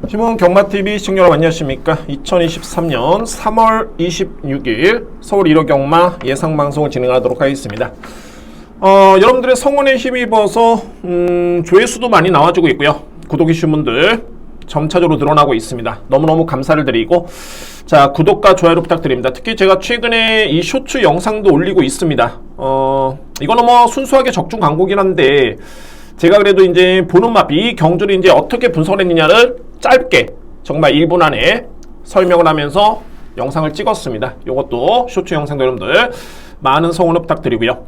시몬 경마TV 시청자 여러분 안녕하십니까. 2023년 3월 26일 서울 1호 경마 예상방송을 진행하도록 하겠습니다. 여러분들의 성원에 힘입어서 조회수도 많이 나와주고 있고요. 구독해주신 분들 점차적으로 늘어나고 있습니다. 너무너무 감사를 드리고, 자, 구독과 좋아요를 부탁드립니다. 특히 제가 최근에 이 쇼츠 영상도 올리고 있습니다. 이거는 뭐 순수하게 적중 광고긴 한데, 제가 그래도 이제 보는 맛, 이 경주를 이제 어떻게 분석을 했느냐를 짧게 정말 1분 안에 설명을 하면서 영상을 찍었습니다. 이것도 쇼츠 영상도 여러분들 많은 성원을 부탁드리고요.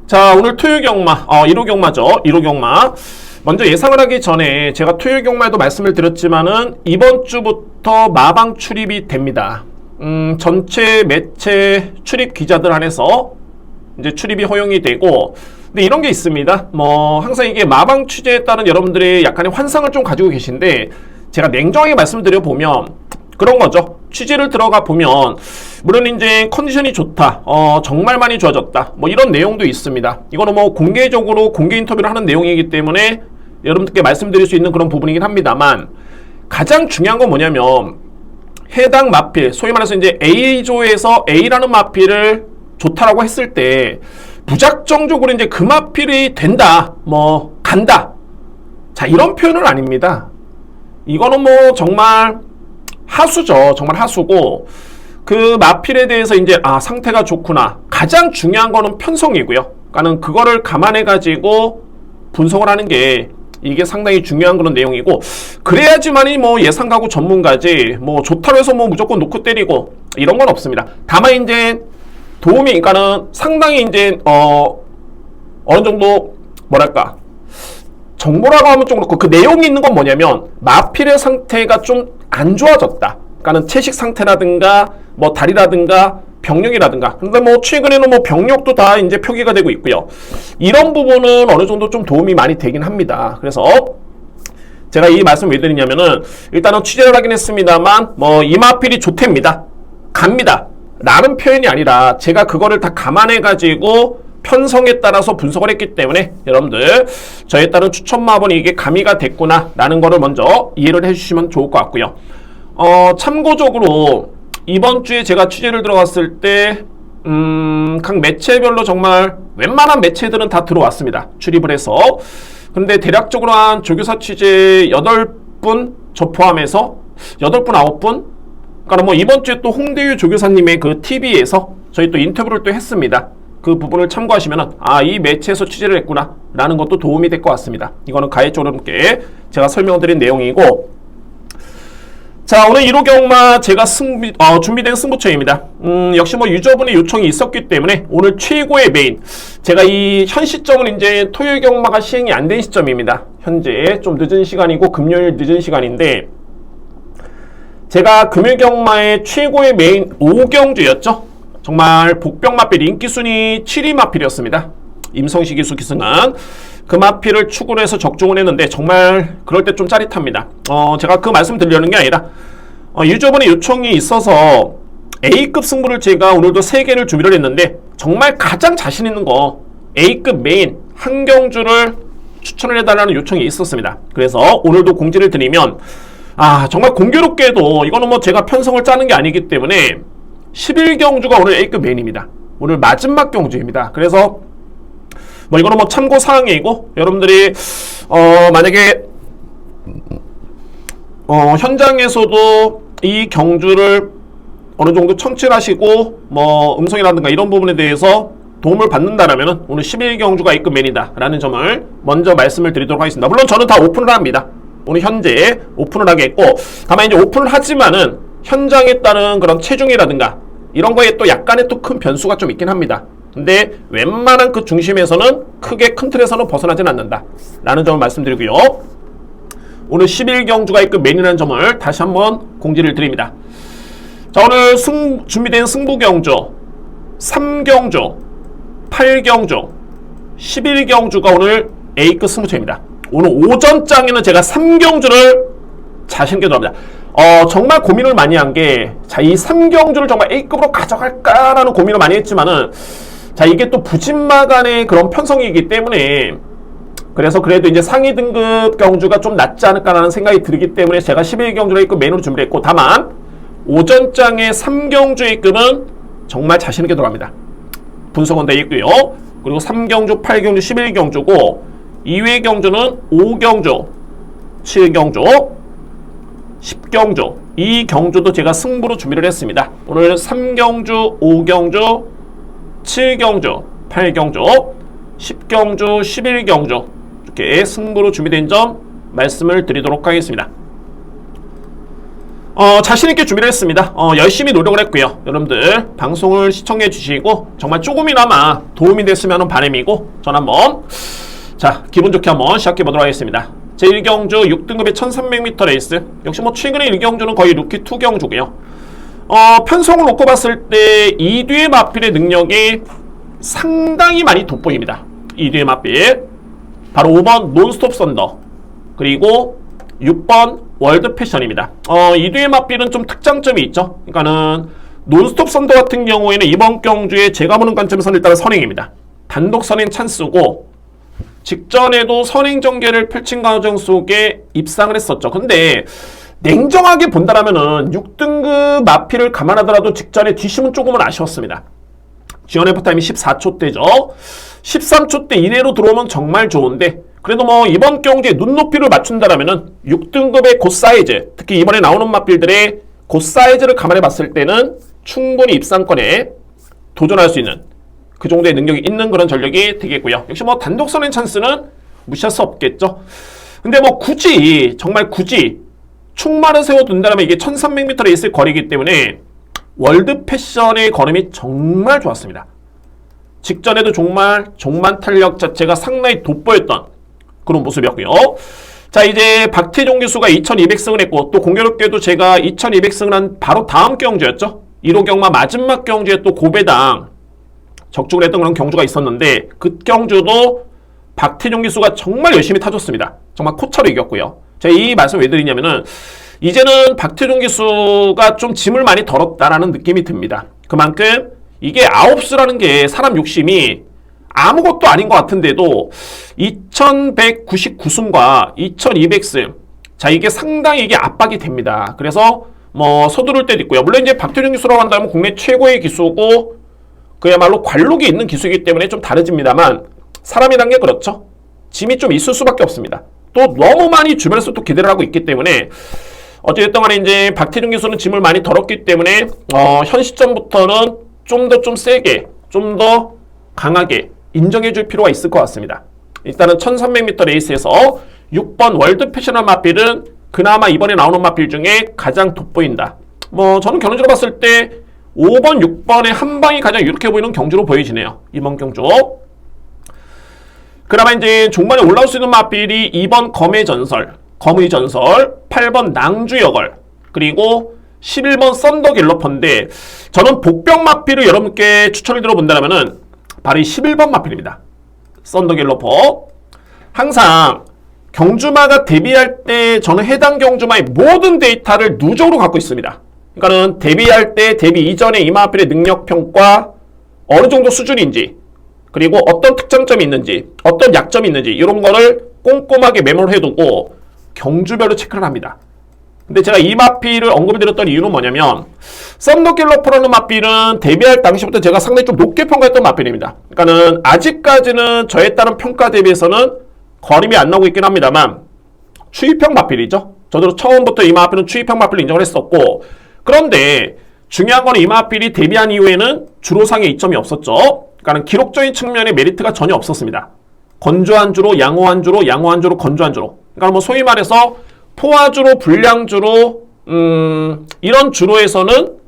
자, 오늘 토요 경마, 1호 경마죠. 1호 경마. 먼저 예상을 하기 전에 제가 토요 경마에도 말씀을 드렸지만은 이번 주부터 마방 출입이 됩니다. 전체 매체 출입 기자들 한해서 이제 출입이 허용이 되고, 근데 이런 게 있습니다. 뭐 항상 이게 마방 취재에 따른 여러분들의 약간의 환상을 좀 가지고 계신데, 제가 냉정하게 말씀드려 보면 그런 거죠. 취재를 들어가 보면 물론 이제 컨디션이 좋다, 정말 많이 좋아졌다, 뭐 이런 내용도 있습니다. 이거는 뭐 공개적으로 공개 인터뷰를 하는 내용이기 때문에 여러분들께 말씀드릴 수 있는 그런 부분이긴 합니다만, 가장 중요한 건 뭐냐면 해당 마필, 소위 말해서 이제 A조에서 A라는 마필을 좋다라고 했을 때 부작정적으로 이제 그 마필이 된다, 뭐 간다, 자, 이런 표현은 아닙니다. 이거는 뭐 정말 하수죠. 정말 하수고, 그 마필에 대해서 이제 상태가 좋구나. 가장 중요한 거는 편성이고요. 그러니까는 그거를 감안해 가지고 분석을 하는 게 이게 상당히 중요한 그런 내용이고, 그래야지만이 뭐 예상가고 전문가지 뭐 좋다고 해서 뭐 무조건 놓고 때리고 이런 건 없습니다. 다만 이제 도움이, 그러니까는 상당히 이제 어느 정도 뭐랄까 정보라고 하면 좀 그렇고, 그 내용이 있는 건 뭐냐면 마필의 상태가 좀 안 좋아졌다. 그러니까는 채식 상태라든가 뭐 다리라든가 병력이라든가. 근데 뭐 최근에는 뭐 병력도 다 이제 표기가 되고 있고요. 이런 부분은 어느 정도 좀 도움이 많이 되긴 합니다. 그래서 제가 이 말씀 왜 드리냐면은, 일단은 취재를 하긴 했습니다만 뭐 이 마필이 좋답니다, 갑니다 라는 표현이 아니라 제가 그거를 다 감안해 가지고 편성에 따라서 분석을 했기 때문에 여러분들 저에 따른 추천 마법이 이게 가미가 됐구나 라는 거를 먼저 이해를 해주시면 좋을 것 같고요. 참고적으로 이번 주에 제가 취재를 들어갔을 때 각 매체별로 정말 웬만한 매체들은 다 들어왔습니다. 출입을 해서. 근데 대략적으로 한 조교사 취재 8분 저 포함해서 8분 9분, 그러니까 뭐 이번 주에 또 홍대유 조교사님의 그 TV에서 저희 또 인터뷰를 또 했습니다. 그 부분을 참고하시면은 이 매체에서 취재를 했구나 라는 것도 도움이 될 것 같습니다. 이거는 가해적으로 함께 제가 설명을 드린 내용이고, 자, 오늘 1호 경마 제가 준비된 승부처입니다. 역시 뭐 유저분의 요청이 있었기 때문에 오늘 최고의 메인, 제가 이 현 시점은 이제 토요일 경마가 시행이 안 된 시점입니다. 현재 좀 늦은 시간이고 금요일 늦은 시간인데, 제가 금요일 경마의 최고의 메인 5경주였죠. 정말 복병마필 인기순위 7위 마필이었습니다. 임성시 기수 기승한 그 마필을 추구를 해서 적중을 했는데 정말 그럴 때 좀 짜릿합니다. 제가 그 말씀 드리려는 게 아니라 유저분의 요청이 있어서 A급 승부를 제가 오늘도 3개를 준비를 했는데, 정말 가장 자신 있는 거 A급 메인 한 경주를 추천을 해달라는 요청이 있었습니다. 그래서 오늘도 공지를 드리면, 정말 공교롭게도 이거는 뭐 제가 편성을 짜는 게 아니기 때문에 11경주가 오늘 A급 메인입니다. 오늘 마지막 경주입니다. 그래서 뭐 이거는 뭐 참고 사항이고, 여러분들이 만약에 현장에서도 이 경주를 어느 정도 청취를 하시고 뭐 음성이라든가 이런 부분에 대해서 도움을 받는다라면 오늘 11경주가 A급 메인이다 라는 점을 먼저 말씀을 드리도록 하겠습니다. 물론 저는 다 오픈을 합니다. 오늘 현재 오픈을 하겠고, 다만 이제 오픈을 하지만은 현장에 따른 그런 체중이라든가 이런 거에 또 약간의 또 큰 변수가 좀 있긴 합니다. 근데 웬만한 그 중심에서는 크게 큰 틀에서는 벗어나진 않는다 라는 점을 말씀드리고요. 오늘 11경주가 A급 메인이라는 점을 다시 한번 공지를 드립니다. 자, 오늘 준비된 승부경주 3경주, 8경주, 11경주가 오늘 A급 승부처입니다. 오늘 오전장에는 제가 3경주를 자신있게 들어갑니다. 정말 고민을 많이 한 게, 자, 이 3경주를 정말 A급으로 가져갈까라는 고민을 많이 했지만은, 자, 이게 또 부진마 간의 그런 편성이기 때문에 그래서 그래도 이제 상위 등급 경주가 좀 낫지 않을까라는 생각이 들기 때문에 제가 11경주로 A급 메인으로 준비를 했고, 다만 오전장의 3경주 A급은 정말 자신있게 들어갑니다. 분석은 되어 있고요. 그리고 3경주, 8경주, 11경주고 2회 경주는 5경주, 7경주, 10경주 이 경주도 제가 승부로 준비를 했습니다. 오늘 3경주, 5경주, 7경주, 8경주, 10경주, 11경주 이렇게 승부로 준비된 점 말씀을 드리도록 하겠습니다. 자신있게 준비를 했습니다. 열심히 노력을 했고요. 여러분들 방송을 시청해 주시고 정말 조금이나마 도움이 됐으면 하는 바람이고, 전 한번 자 기분 좋게 한번 시작해 보도록 하겠습니다. 제1경주 6등급의 1300m 레이스, 역시 뭐 최근에 1경주는 거의 루키 2경주고요. 편성을 놓고 봤을 때 이뒤의 마필의 능력이 상당히 많이 돋보입니다. 이뒤의 마필 바로 5번 논스톱 썬더, 그리고 6번 월드 패션입니다. 이뒤의 마필은 좀 특장점이 있죠. 그러니까는 논스톱 썬더 같은 경우에는 이번 경주에 제가 보는 관점에서는 일단 선행입니다. 단독 선행 찬스고, 직전에도 선행 전개를 펼친 과정 속에 입상을 했었죠. 근데 냉정하게 본다라면은 6등급 마필을 감안하더라도 직전에 뒷심은 조금은 아쉬웠습니다. 지원 F타임이 14초대죠. 13초대 이내로 들어오면 정말 좋은데, 그래도 뭐 이번 경주에 눈높이를 맞춘다라면은 6등급의 고 사이즈, 특히 이번에 나오는 마필들의 고 사이즈를 감안해 봤을 때는 충분히 입상권에 도전할 수 있는 그 정도의 능력이 있는 그런 전력이 되겠고요. 역시 뭐 단독 선행 찬스는 무시할 수 없겠죠. 근데 뭐 굳이 정말 굳이 충만을 세워둔다면 이게 1300m 레이스 거리이기 때문에 월드 패션의 걸음이 정말 좋았습니다. 직전에도 정말 종만 탄력 자체가 상당히 돋보였던 그런 모습이었고요. 자, 이제 박태종 교수가 2200승을 했고, 또 공교롭게도 제가 2200승을 한 바로 다음 경주였죠. 1호 경마 마지막 경주에 또 고배당 적중을 했던 그런 경주가 있었는데, 그 경주도 박태종 기수가 정말 열심히 타줬습니다. 정말 코차로 이겼고요. 제가 이 말씀 왜 드리냐면은, 이제는 박태종 기수가 좀 짐을 많이 덜었다라는 느낌이 듭니다. 그만큼 이게 아홉수라는 게 사람 욕심이 아무것도 아닌 것 같은데도 2199승과 2200승, 자 이게 상당히 이게 압박이 됩니다. 그래서 뭐 서두를 때도 있고요. 물론 이제 박태종 기수라고 한다면 국내 최고의 기수고 그야말로 관록이 있는 기수이기 때문에 좀 다르집니다만, 사람이란 게 그렇죠. 짐이 좀 있을 수밖에 없습니다. 또 너무 많이 주변에서 또 기대를 하고 있기 때문에, 어쨌든 간에 이제 박태종 기수는 짐을 많이 덜었기 때문에 현 시점부터는 좀 더 좀 세게, 좀 더 강하게 인정해 줄 필요가 있을 것 같습니다. 일단은 1300m 레이스에서 6번 월드 패셔널 마필은 그나마 이번에 나오는 마필 중에 가장 돋보인다. 뭐 저는 결론적으로 봤을 때 5번, 6번의 한 방이 가장 유력해 보이는 경주로 보여지네요. 이번 경주. 그나마 이제 종반에 올라올 수 있는 마필이 2번 검의 전설, 8번 낭주여걸, 그리고 11번 썬더 갤러퍼인데, 저는 복병 마필을 여러분께 추천을 드려본다면은 바로 이 11번 마필입니다. 썬더 갤러퍼. 항상 경주마가 데뷔할 때 저는 해당 경주마의 모든 데이터를 누적으로 갖고 있습니다. 그러니까는 데뷔할 때, 데뷔 이전에 이 마필의 능력 평가 어느 정도 수준인지, 그리고 어떤 특장점이 있는지, 어떤 약점이 있는지 이런 거를 꼼꼼하게 메모를 해두고 경주별로 체크를 합니다. 근데 제가 이 마필을 언급을 드렸던 이유는 뭐냐면, 썬더 갤러퍼라는 마필은 데뷔할 당시부터 제가 상당히 좀 높게 평가했던 마필입니다. 그러니까는 아직까지는 저에 따른 평가 대비해서는 거림이 안 나오고 있긴 합니다만 추위평 마필이죠. 저도 처음부터 이 마필은 추위평 마필을 인정을 했었고, 그런데 중요한 건 이 마필이 데뷔한 이후에는 주로상의 이점이 없었죠. 그러니까 기록적인 측면에 메리트가 전혀 없었습니다. 건조한 주로, 양호한 주로, 양호한 주로, 건조한 주로. 그러니까 뭐 소위 말해서 포화주로, 불량주로, 이런 주로에서는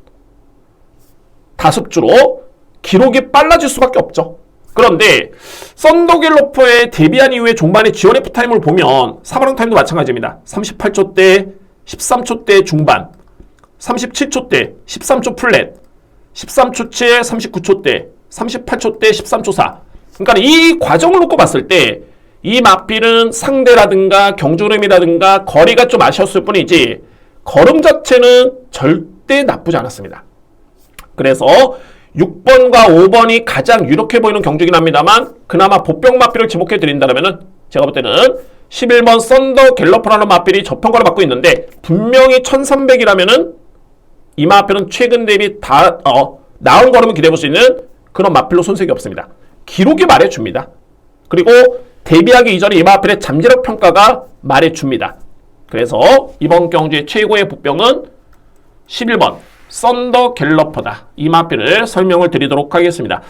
다습주로 기록이 빨라질 수밖에 없죠. 그런데 썬더 갤러퍼의 데뷔한 이후에 종반의 지원 F타임을 보면 사마랑 타임도 마찬가지입니다. 38초대, 13초대 중반, 37초대, 13초 플랫, 13초 7, 39초대, 38초대, 13초 4. 그러니까 이 과정을 놓고 봤을 때 이 마필은 상대라든가 경주름이라든가 거리가 좀 아쉬웠을 뿐이지 걸음 자체는 절대 나쁘지 않았습니다. 그래서 6번과 5번이 가장 유력해 보이는 경주긴 합니다만, 그나마 보병 마필을 지목해 드린다면 제가 볼 때는 11번 썬더 갤러퍼라는 마필이 저평가를 받고 있는데 분명히 1300이라면은 이 마필은 최근 대비 나은 걸음을 기대해 볼 수 있는 그런 마필로 손색이 없습니다. 기록이 말해줍니다. 그리고 데뷔하기 이전에 이 마필의 잠재력 평가가 말해줍니다. 그래서 이번 경주의 최고의 복병은 11번 썬더 갤러퍼다. 이 마필을 설명을 드리도록 하겠습니다.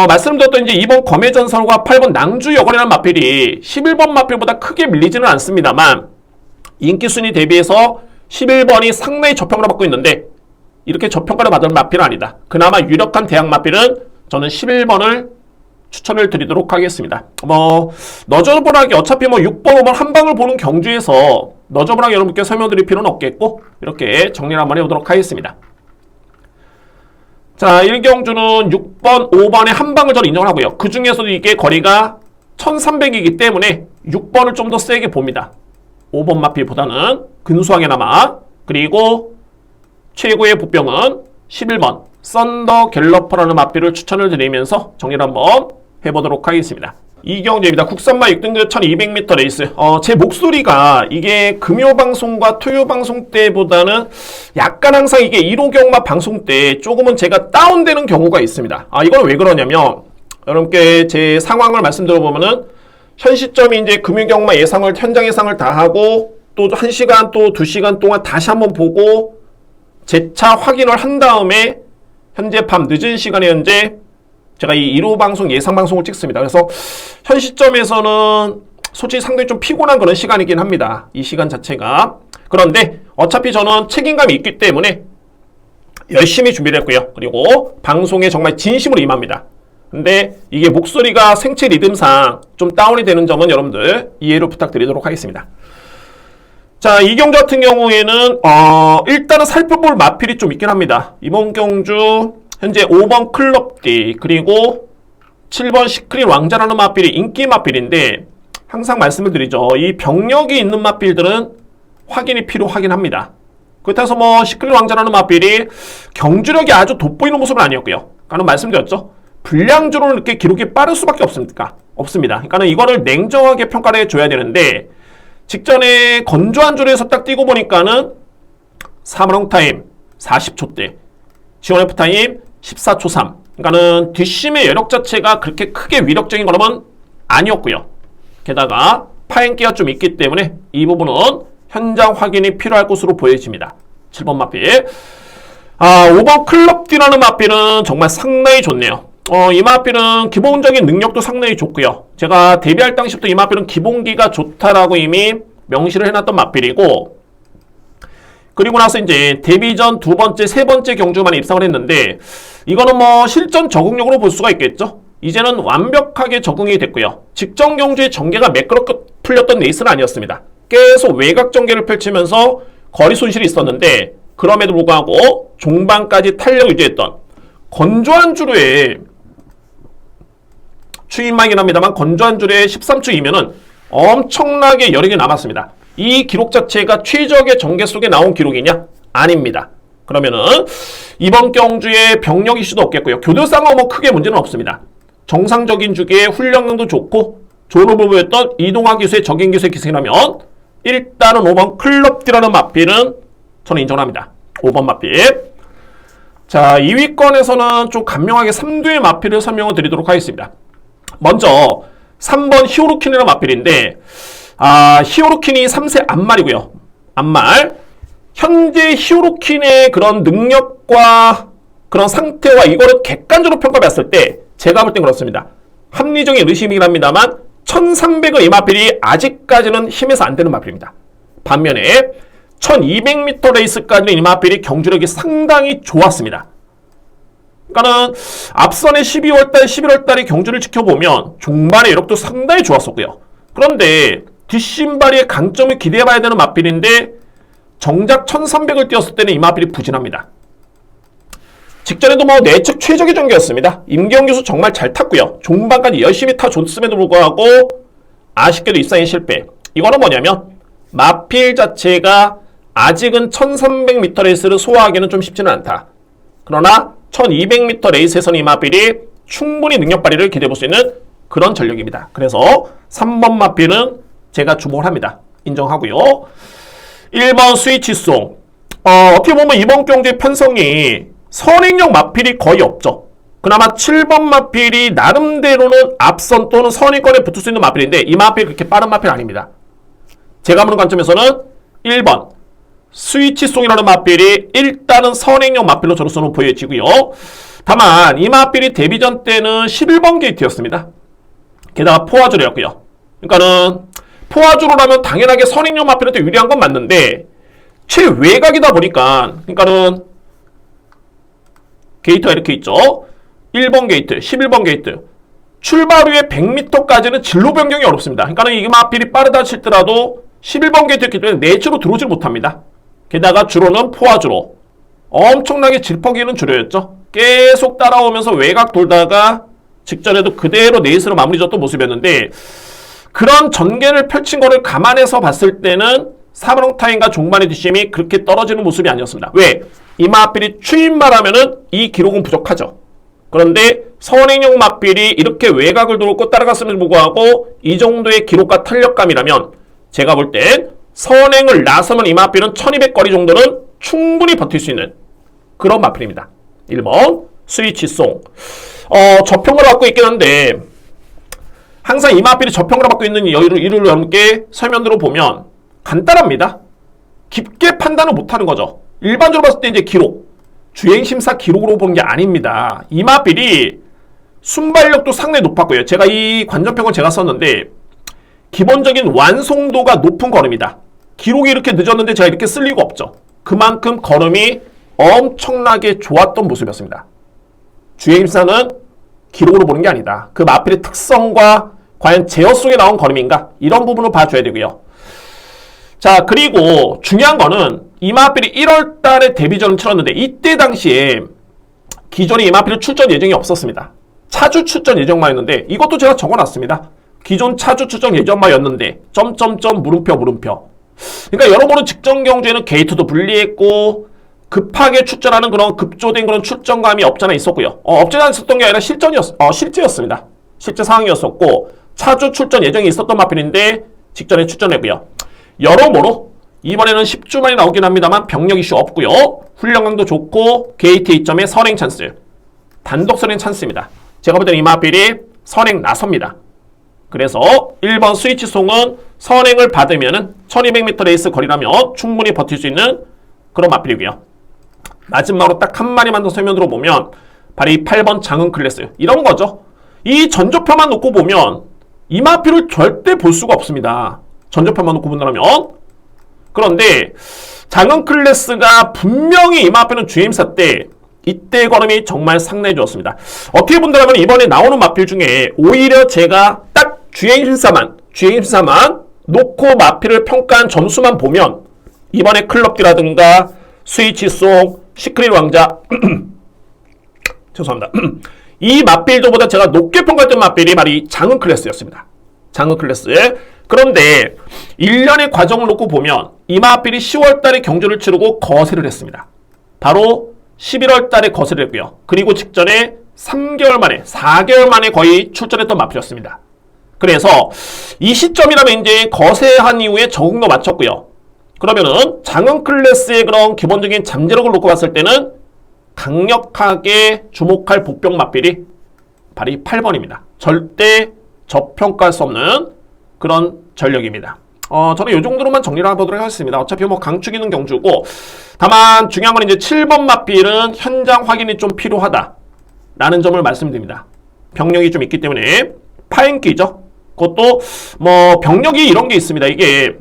말씀드렸던 이제 2번 검의 전설과 8번 낭주 여관이라는 마필이 11번 마필보다 크게 밀리지는 않습니다만 인기 순위 대비해서 11번이 상당히 저평가를 받고 있는데 이렇게 저평가를 받을 마필은 아니다. 그나마 유력한 대학 마필은 저는 11번을 추천을 드리도록 하겠습니다. 너저분하게 어차피 6번, 5번 한 방을 보는 경주에서 너저분하게 여러분께 설명드릴 필요는 없겠고 이렇게 정리를 한번 해보도록 하겠습니다. 자, 1경주는 6번, 5번의 한 방을 저는 인정을 하고요. 그 중에서도 이게 거리가 1300이기 때문에 6번을 좀 더 세게 봅니다. 5번 마필보다는 근소하게나마. 그리고 최고의 복병은 11번 썬더 갤러퍼라는 마필을 추천을 드리면서 정리를 한번 해보도록 하겠습니다. 이경주입니다. 국산마 6등급 1200m 레이스. 제 목소리가 이게 금요방송과 토요방송 때보다는 약간 항상 이게 1호 경마 방송 때 조금은 제가 다운되는 경우가 있습니다. 이건 왜 그러냐면 여러분께 제 상황을 말씀드려보면은 현 시점이 이제 금요경마 예상을 현장 예상을 다 하고 또 1시간 또 2시간 동안 다시 한번 보고 재차 확인을 한 다음에 현재 밤 늦은 시간에 현재 제가 이 1호 방송 예상 방송을 찍습니다. 그래서 현 시점에서는 솔직히 상당히 좀 피곤한 그런 시간이긴 합니다. 이 시간 자체가. 그런데 어차피 저는 책임감이 있기 때문에 열심히 준비를 했고요. 그리고 방송에 정말 진심으로 임합니다. 근데 이게 목소리가 생체 리듬상 좀 다운이 되는 점은 여러분들 이해를 부탁드리도록 하겠습니다. 자, 이 경주 같은 경우에는 일단은 살펴볼 마필이 좀 있긴 합니다. 이번 경주 현재 5번 클럽디 그리고 7번 시크릿 왕자라는 마필이 인기 마필인데 항상 말씀을 드리죠. 이 병력이 있는 마필들은 확인이 필요하긴 합니다. 그렇다고 해서 시크릿 왕자라는 마필이 경주력이 아주 돋보이는 모습은 아니었고요. 그러니까 말씀드렸죠. 불량주로는 이렇게 기록이 빠를 수밖에 없습니다. 그러니까 이거를 냉정하게 평가를 해줘야 되는데 직전에 건조한 줄에서 딱 뛰고 보니까는 3런 타임 40초대 지원 F 타임 14초 3. 그러니까는 뒷심의 여력 자체가 그렇게 크게 위력적인 걸음은 아니었고요. 게다가 파행기가 좀 있기 때문에 이 부분은 현장 확인이 필요할 것으로 보여집니다. 7번 마필. 5번 클럽디라는 마필은 정말 상당히 좋네요. 이 마필은 기본적인 능력도 상당히 좋고요. 제가 데뷔할 당시부터 이 마필은 기본기가 좋다라고 이미 명시를 해놨던 마필이고 그리고 나서 이제 데뷔 전 두 번째, 세 번째 경주만 입상을 했는데 이거는 실전 적응력으로 볼 수가 있겠죠. 이제는 완벽하게 적응이 됐고요. 직전 경주의 전개가 매끄럽게 풀렸던 레이스는 아니었습니다. 계속 외곽 전개를 펼치면서 거리 손실이 있었는데 그럼에도 불구하고 종반까지 탄력을 유지했던 건조한 주로의 추임막이긴 합니다만 건조한 줄에 13초이면은 엄청나게 여력이 남았습니다. 이 기록 자체가 최적의 전개 속에 나온 기록이냐? 아닙니다. 그러면은 이번 경주에 병력 이슈도 없겠고요. 교대상은 크게 문제는 없습니다. 정상적인 주기에 훈련량도 좋고 좋은 호흡을 보였던 이동화 기수의 적인 기수의 기승이라면 일단은 5번 클럽디라는 마필은 저는 인정합니다. 5번 마필. 자, 2위권에서는 좀 간명하게 3두의 마필을 설명을 드리도록 하겠습니다. 먼저 3번 히오루킨이라는 마필인데 히오루킨이 3세 암말이고요. 암말. 현재 히오루킨의 그런 능력과 그런 상태와 이거를 객관적으로 평가했을 때 제가 볼 땐 그렇습니다. 합리적인 의심이긴 합니다만 1300의 이 마필이 아직까지는 힘에서 안 되는 마필입니다. 반면에 1200m 레이스까지는 이 마필이 경주력이 상당히 좋았습니다. 그러니까는 앞선의 12월달, 11월달의 경주를 지켜보면 종반의 여력도 상당히 좋았었고요. 그런데 뒷신발의 강점을 기대해봐야 되는 마필인데 정작 1300을 뛰었을 때는 이 마필이 부진합니다. 직전에도 내측 최적의 전개였습니다. 임기영 교수 정말 잘 탔고요. 종반까지 열심히 타줬음에도 불구하고 아쉽게도 입상에 실패. 이거는 뭐냐면 마필 자체가 아직은 1300m 레이스를 소화하기는 좀 쉽지는 않다. 그러나 1200m 레이스에서는 이 마필이 충분히 능력 발휘를 기대해볼 수 있는 그런 전력입니다. 그래서 3번 마필은 제가 주목을 합니다. 인정하고요. 1번 스위치송. 어떻게 보면 이번 경주의 편성이 선행형 마필이 거의 없죠. 그나마 7번 마필이 나름대로는 앞선 또는 선행권에 붙을 수 있는 마필인데 이 마필이 그렇게 빠른 마필 아닙니다. 제가 보는 관점에서는 1번 스위치송이라는 마필이 일단은 선행형 마필로 저로서는 보여지고요. 다만 이 마필이 데뷔전 때는 11번 게이트였습니다. 게다가 포화주로였고요. 그러니까는 포화주로라면 당연하게 선행형 마필한테 유리한 건 맞는데 최외곽이다 보니까 그러니까는 게이트가 이렇게 있죠. 1번 게이트, 11번 게이트. 출발 후에 100m까지는 진로 변경이 어렵습니다. 그러니까는 이 마필이 빠르다 칠더라도 11번 게이트였기 때문에 내주로 들어오질 못합니다. 게다가 주로는 포화주로. 엄청나게 질퍽이는 주로였죠. 계속 따라오면서 외곽 돌다가 직전에도 그대로 네이스로 마무리 졌던 모습이었는데 그런 전개를 펼친 거를 감안해서 봤을 때는 사마롱 타임과 종반의 뒷심이 그렇게 떨어지는 모습이 아니었습니다. 왜? 이 마필이 추임만 하면은 이 기록은 부족하죠. 그런데 선행형 마필이 이렇게 외곽을 돌고 따라갔음에도 불구하고 이 정도의 기록과 탄력감이라면 제가 볼 땐 선행을 나서면 이 마필은 1200거리 정도는 충분히 버틸 수 있는 그런 마필입니다. 1번 스위치송. 저평으로 갖고 있긴 한데 항상 이 마필이 저평으로 갖고 있는 이유를 여러분께 설명으로 보면 간단합니다. 깊게 판단을 못하는 거죠. 일반적으로 봤을 때 이제 기록, 주행심사 기록으로 보는 게 아닙니다. 이 마필이 순발력도 상당히 높았고요. 제가 이 관전평을 제가 썼는데 기본적인 완성도가 높은 걸음이다. 기록이 이렇게 늦었는데 제가 이렇게 쓸 리가 없죠. 그만큼 걸음이 엄청나게 좋았던 모습이었습니다. 주행심사는 기록으로 보는 게 아니다. 그 마필의 특성과 과연 제어 속에 나온 걸음인가? 이런 부분을 봐줘야 되고요. 자, 그리고 중요한 거는 이 마필이 1월 달에 데뷔전을 치렀는데 이때 당시에 기존에 이 마필은 출전 예정이 없었습니다. 차주 출전 예정마였는데 이것도 제가 적어놨습니다. 기존 차주 출전 예정마였는데 점점점 물음표. 그러니까 여러분은 직전 경주에는 게이트도 분리했고 급하게 출전하는 그런 급조된 그런 출전감이 없잖아 있었고요. 없지 않았었던 게 아니라 실제였습니다. 실제 상황이었었고 차주 출전 예정이 있었던 마필인데 직전에 출전했고요. 여러모로 이번에는 10주 만에 나오긴 합니다만 병력 이슈 없고요. 훈련강도 좋고 게이트 2점의 선행 찬스. 단독 선행 찬스입니다. 제가 볼 때는 이 마필이 선행 나섭니다. 그래서 1번 스위치송은 선행을 받으면 1200m 레이스 거리라면 충분히 버틸 수 있는 그런 마필이고요. 마지막으로 딱 한 마디만 더 설명 들어보면 바로 이 8번 장흥 클래스. 이런 거죠. 이 전조표만 놓고 보면 이 마필을 절대 볼 수가 없습니다. 전조표만 놓고 본다면. 그런데 장흥 클래스가 분명히 이 마필은 주행사 때 이때 걸음이 정말 상당히 좋았습니다. 어떻게 본다면 이번에 나오는 마필 중에 오히려 제가 딱 주행심사만 놓고 마필을 평가한 점수만 보면 이번에 클럽디라든가 스위치송, 시크릿 왕자 죄송합니다. 이 마필도보다 제가 높게 평가했던 마필이 바로 이 장흥 클래스였습니다. 장흥 클래스. 그런데 1년의 과정을 놓고 보면 이 마필이 10월 달에 경주를 치르고 거세를 했습니다. 바로 11월 달에 거세를 했고요. 그리고 직전에 3개월 만에, 4개월 만에 거의 출전했던 마필이었습니다. 그래서 이 시점이라면 이제 거세한 이후에 적응도 마쳤고요. 그러면은 장흥 클래스의 그런 기본적인 잠재력을 놓고 봤을 때는 강력하게 주목할 복병 마필이 바로 이 8번입니다. 절대 저평가할 수 없는 그런 전력입니다. 저는 이 정도로만 정리를 해보도록 하겠습니다. 어차피 뭐 강축이는 경주고, 다만 중요한 건 이제 7번 마필은 현장 확인이 좀 필요하다 라는 점을 말씀드립니다. 병력이 좀 있기 때문에 파행기죠. 그것도 뭐 병력이 이런 게 있습니다. 이게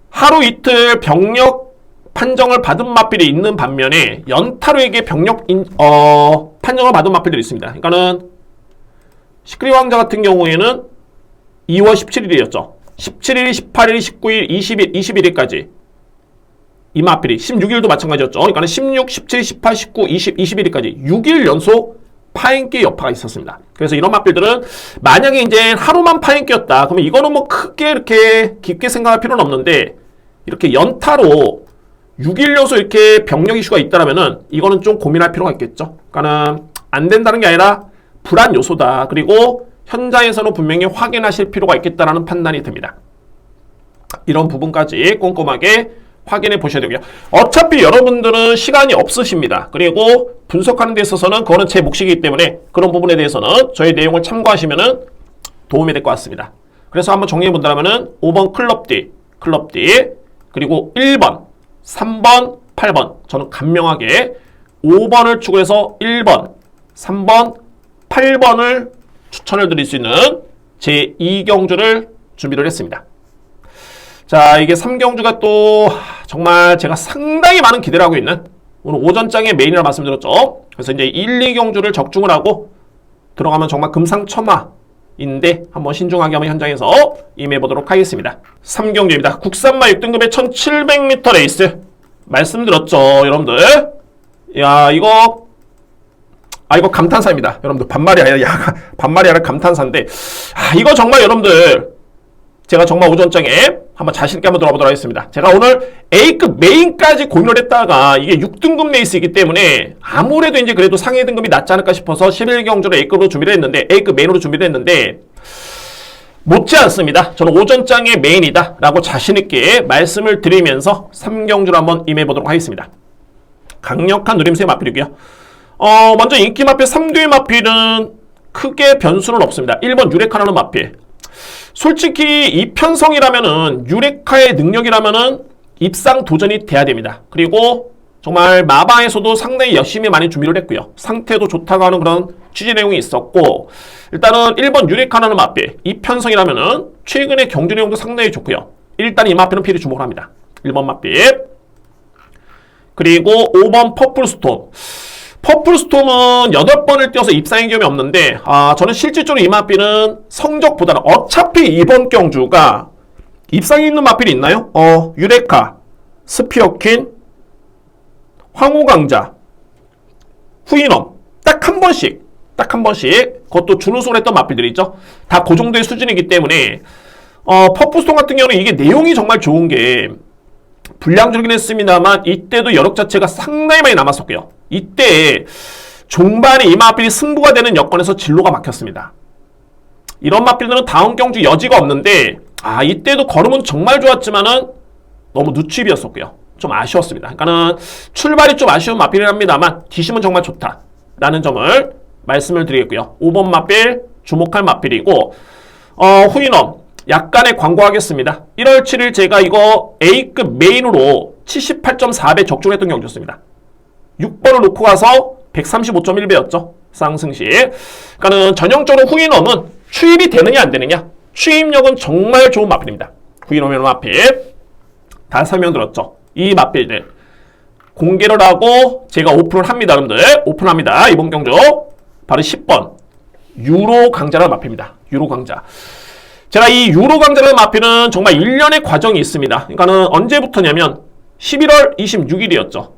하루 이틀 병력 판정을 받은 마필이 있는 반면에 연타로에게 병력 판정을 받은 마필들이 있습니다. 그러니까는 시크릿 왕자 같은 경우에는 2월 17일이었죠. 17일, 18일, 19일, 20일, 21일까지 이 마필이 16일도 마찬가지였죠. 그러니까 16, 17, 18, 19, 20, 21일까지 6일 연속 파행기 여파가 있었습니다. 그래서 이런 마필들은 만약에 이제 하루만 파행기였다 그러면 이거는 뭐 크게 이렇게 깊게 생각할 필요는 없는데 이렇게 연타로 6일 연속 이렇게 병력 이슈가 있다라면은 이거는 좀 고민할 필요가 있겠죠. 그러니까는 안 된다는 게 아니라 불안 요소다. 그리고 현장에서는 분명히 확인하실 필요가 있겠다라는 판단이 듭니다. 이런 부분까지 꼼꼼하게 확인해 보셔야 되고요. 어차피 여러분들은 시간이 없으십니다. 그리고 분석하는 데 있어서는 그거는 제 몫이기 때문에 그런 부분에 대해서는 저희 내용을 참고하시면 도움이 될 것 같습니다. 그래서 한번 정리해 본다면은 5번 클럽 D, 그리고 1번, 3번, 8번. 저는 간명하게 5번을 추구해서 1번, 3번, 8번을 추천을 드릴 수 있는 제 2경주를 준비를 했습니다. 자, 이게 3경주가 또 정말 제가 상당히 많은 기대를 하고 있는 오늘 오전장의 메인이라고 말씀드렸죠. 그래서 이제 1, 2경주를 적중을 하고 들어가면 정말 금상첨화인데 한번 신중하게 한번 현장에서 임해보도록 하겠습니다. 3경주입니다. 국산마 6등급의 1700m 레이스 말씀드렸죠, 여러분들. 야, 이거 감탄사입니다. 여러분들 반말이 아니라 감탄사인데, 이거 정말 여러분들 제가 정말 오전장에 한번 자신있게 한번 들어보도록 하겠습니다. 제가 오늘 A급 메인까지 고민을 했다가 이게 6등급 레이스이기 때문에 아무래도 이제 그래도 상위 등급이 낫지 않을까 싶어서 11경주로 A급으로 준비를 했는데, A급 메인으로 준비를 했는데 못지않습니다. 저는 오전장의 메인이다 라고 자신있게 말씀을 드리면서 3경주로 한번 임해보도록 하겠습니다. 강력한 누림수의 마필이고요. 먼저 인기 마필 3두의 마필은 크게 변수는 없습니다. 1번 유레카라는 마필. 솔직히 이 편성이라면은 유레카의 능력이라면은 입상 도전이 돼야 됩니다. 그리고 정말 마방에서도 상당히 열심히 많이 준비를 했고요. 상태도 좋다고 하는 그런 취재 내용이 있었고, 일단은 1번 유레카라는 마필, 이 편성이라면은 최근의 경주 내용도 상당히 좋고요. 일단 이 마필은 필히 주목을 합니다. 1번 마필. 그리고 5번 퍼플스톰. 퍼플스톰은 8번을 뛰어서 입상의 경험이 없는데, 저는 실질적으로 이 마필은 성적보다는 어차피 이번 경주가 입상이 있는 마필이 있나요? 유레카, 스피어퀸, 황호강자, 후이넘 딱 한 번씩 그것도 준우승을 했던 마필들이 있죠. 다 그 정도의 수준이기 때문에 퍼플스톰 같은 경우는 이게 내용이 정말 좋은 게 불량주긴 했습니다만 이때도 여력 자체가 상당히 많이 남았었고요. 이때 종반에 이 마필이 승부가 되는 여건에서 진로가 막혔습니다. 이런 마필들은 다음 경주 여지가 없는데 이때도 걸음은 정말 좋았지만은 너무 누추입이었었고요. 좀 아쉬웠습니다. 그러니까는 출발이 좀 아쉬운 마필이긴 합니다만 뒤심은 정말 좋다라는 점을 말씀을 드리겠고요. 5번 마필 주목할 마필이고, 후이넘 약간의 광고하겠습니다. 1월 7일 제가 이거 A급 메인으로 78.4배 적중했던 경주였습니다. 6번을 놓고 가서 135.1배였죠. 쌍승시. 그러니까는 전형적으로 후이넘은 추입이 되느냐 안 되느냐. 추입력은 정말 좋은 마필입니다. 후이넘의 마필. 다 설명드렸죠. 이 마필들. 공개를 하고 제가 오픈을 합니다. 여러분들. 오픈합니다. 이번 경주. 바로 10번. 유로 강자라는 마필입니다. 유로 강자. 제가 이 유로 강자라는 마필은 정말 1년의 과정이 있습니다. 그러니까는 언제부터냐면 11월 26일이었죠.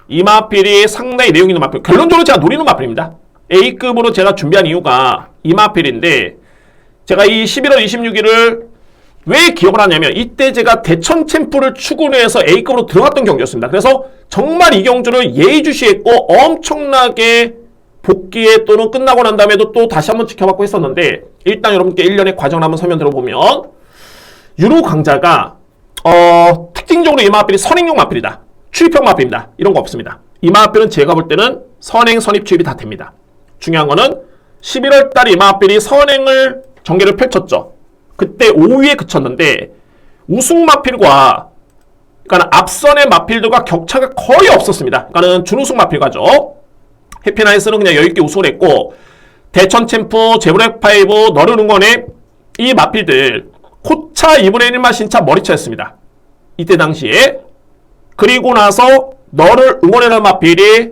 이 마필이 상당히 내용 있는 마필. 결론적으로 제가 노리는 마필입니다. A급으로 제가 준비한 이유가 이 마필인데, 제가 이 11월 26일을 왜 기억을 하냐면 이때 제가 대천 챔프를 추구를 해서 A급으로 들어갔던 경주였습니다. 그래서 정말 이 경주를 예의주시했고 엄청나게 복귀에 또는 끝나고 난 다음에도 또 다시 한번 지켜봤고 했었는데, 일단 여러분께 1년의 과정을 한번 설명 들어보면 유로 강자가 특징적으로 이 마필이 선행용 마필이다. 추입형 마필입니다. 이런 거 없습니다. 이 마필은 제가 볼 때는 선행, 선입, 추입이 다 됩니다. 중요한 거는 11월 달에 이 마필이 선행을 전개를 펼쳤죠. 그때 5위에 그쳤는데 우승 마필과 그러니까 앞선의 마필들과 격차가 거의 없었습니다. 그러니까 준우승 마필과죠. 해피나이스는 그냥 여유있게 우승을 했고, 대천 챔프, 제브렉5, 너를 응원해 이 마필들 코차 2분의 1만 신차 머리차였습니다. 이때 당시에. 그리고 나서 너를 응원해라는 마필이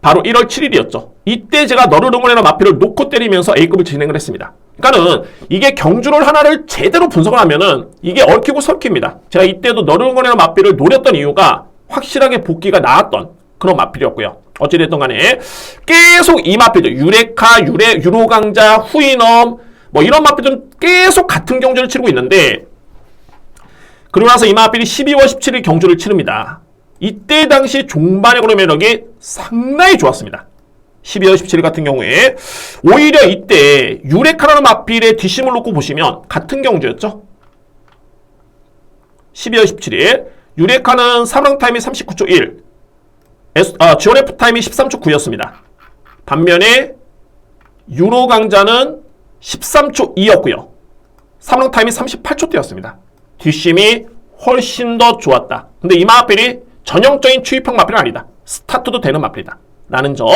바로 1월 7일이었죠. 이때 제가 너를 응원해라 마필을 놓고 때리면서 A급을 진행을 했습니다. 그러니까는 이게 경주를 하나를 제대로 분석을 하면은 이게 얽히고 설킵니다. 제가 이때도 너를 응원해라 마필을 노렸던 이유가 확실하게 복귀가 나왔던 그런 마필이었고요. 어찌됐든 간에 계속 이 마필들 유레카, 유로강자, 후이넘 뭐 이런 마필들은 계속 같은 경주를 치르고 있는데, 그러고 나서 이 마필이 12월 17일 경주를 치릅니다. 이때 당시 종반의 그런 매력이 상당히 좋았습니다. 12월 17일 같은 경우에 오히려 이때 유레카라는 마필의 뒷심을 놓고 보시면 같은 경주였죠. 12월 17일 유레카는 사망 타임이 39초 1, GRF 타임이 13초 9였습니다. 반면에 유로 강자는 13초 2였고요. 사망 타임이 38초대였습니다. 뒷심이 훨씬 더 좋았다. 근데 이 마필이 전형적인 추입형 마필은 아니다. 스타트도 되는 마필이다. 라는 점.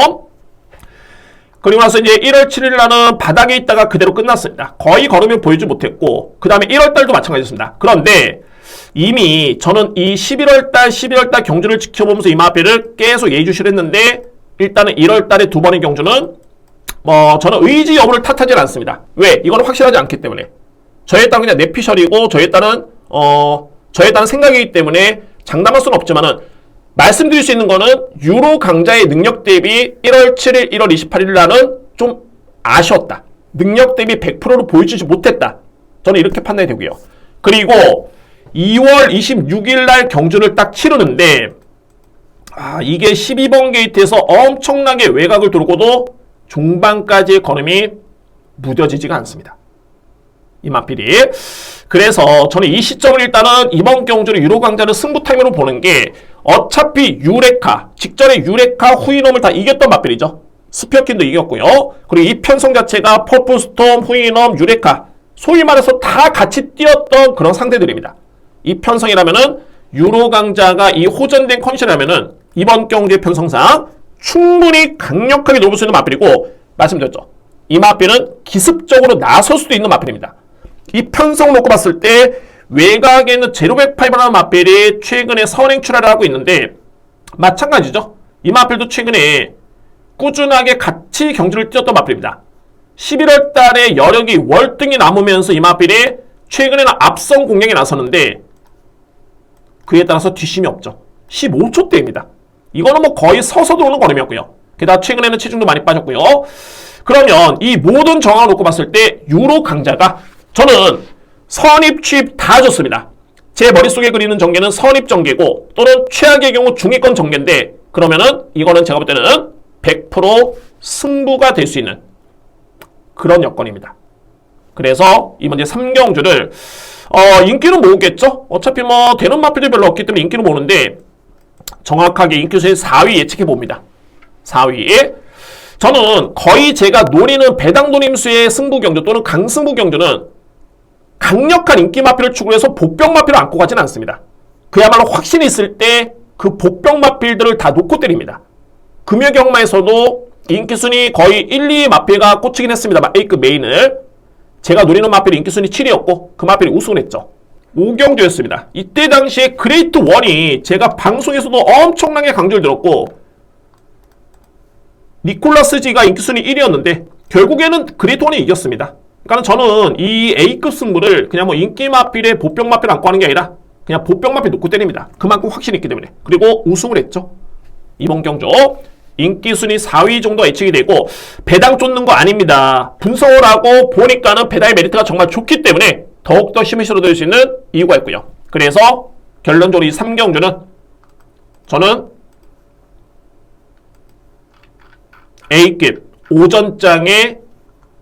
그리고 나서 이제 1월 7일 날은 바닥에 있다가 그대로 끝났습니다. 거의 걸음을 보이지 못했고, 그 다음에 1월 달도 마찬가지였습니다. 그런데 이미 저는 이 11월 달 경주를 지켜보면서 이 마필을 계속 예의주시를 했는데, 일단은 1월 달에 두 번의 경주는 저는 의지 여부를 탓하지 않습니다. 왜? 이거는 확실하지 않기 때문에. 저에 따른 그냥 내피셜이고, 저에 따른 생각이기 때문에 장담할 수는 없지만은, 말씀드릴 수 있는 거는 유로 강자의 능력 대비 1월 7일, 1월 28일 날은 좀 아쉬웠다. 능력 대비 100%로 보여주지 못했다. 저는 이렇게 판단이 되고요. 그리고 2월 26일 날 경주를 딱 치르는데 이게 12번 게이트에서 엄청나게 외곽을 돌고도 종반까지의 걸음이 무뎌지지가 않습니다. 이 마필이. 그래서 저는 이 시점을 일단은 이번 경주를 유로 강자를 승부 타임으로 보는 게 어차피 유레카, 직전에 유레카 후이넘을 다 이겼던 마필이죠. 스피어킨도 이겼고요. 그리고 이 편성 자체가 퍼플스톰, 후이넘, 유레카 소위 말해서 다 같이 뛰었던 그런 상대들입니다. 이 편성이라면은 유로 강자가 이 호전된 컨디션이라면은 이번 경주의 편성상 충분히 강력하게 놓을 수 있는 마필이고, 말씀드렸죠. 이 마필은 기습적으로 나설 수도 있는 마필입니다. 이 편성을 놓고 봤을 때 외곽에 있는 제로백파이브라는 마필이 최근에 선행 출하를 하고 있는데 마찬가지죠. 이 마필도 최근에 꾸준하게 같이 경주를 뛰었던 마필입니다. 11월 달에 여력이 월등히 남으면서 이 마필이 최근에는 앞선 공략에 나섰는데 그에 따라서 뒷심이 없죠. 15초대입니다. 이거는 거의 서서 들어오는 걸음이었고요. 게다가 최근에는 체중도 많이 빠졌고요. 그러면 이 모든 정황을 놓고 봤을 때 유로 강자가, 저는 선입, 취입 다 좋습니다. 제 머릿속에 그리는 전개는 선입 전개고, 또는 최악의 경우 중위권 전개인데, 그러면은 이거는 제가 볼 때는 100% 승부가 될 수 있는 그런 여건입니다. 그래서 이번 이제 3경주를 인기는 모으겠죠. 어차피 되는 마필이 별로 없기 때문에 인기는 모으는데 정확하게 인기수의 4위 예측해 봅니다. 4위. 저는 거의 제가 노리는 배당 노림수의 승부 경주 또는 강승부 경주는 강력한 인기 마필을 추구해서 복병 마필을 안고 가진 않습니다. 그야말로 확신이 있을 때 그 복병 마필들을 다 놓고 때립니다. 금요경마에서도 인기순위 거의 1, 2 마필가 꽂히긴 했습니다. A급 메인을. 제가 노리는 마필이 인기순위 7이었고 그 마필이 우승을 했죠. 5경주였습니다. 이때 당시에 그레이트 1이 제가 방송에서도 엄청나게 강조를 들었고, 니콜라스 G가 인기순위 1이었는데 결국에는 그레이트 1이 이겼습니다. 그러니까 저는 이 A급 승부를 그냥 인기 마필에 보병 마필 안고 하는 게 아니라 그냥 보병 마필 놓고 때립니다. 그만큼 확신이 있기 때문에. 그리고 우승을 했죠. 이번 경주 인기 순위 4위 정도 예측이 되고, 배당 쫓는 거 아닙니다. 분석을 하고 보니까는 배당의 메리트가 정말 좋기 때문에 더욱더 힘을 실어드릴 수 있는 이유가 있고요. 그래서 결론적으로 이 3경주는 저는 A급 오전장의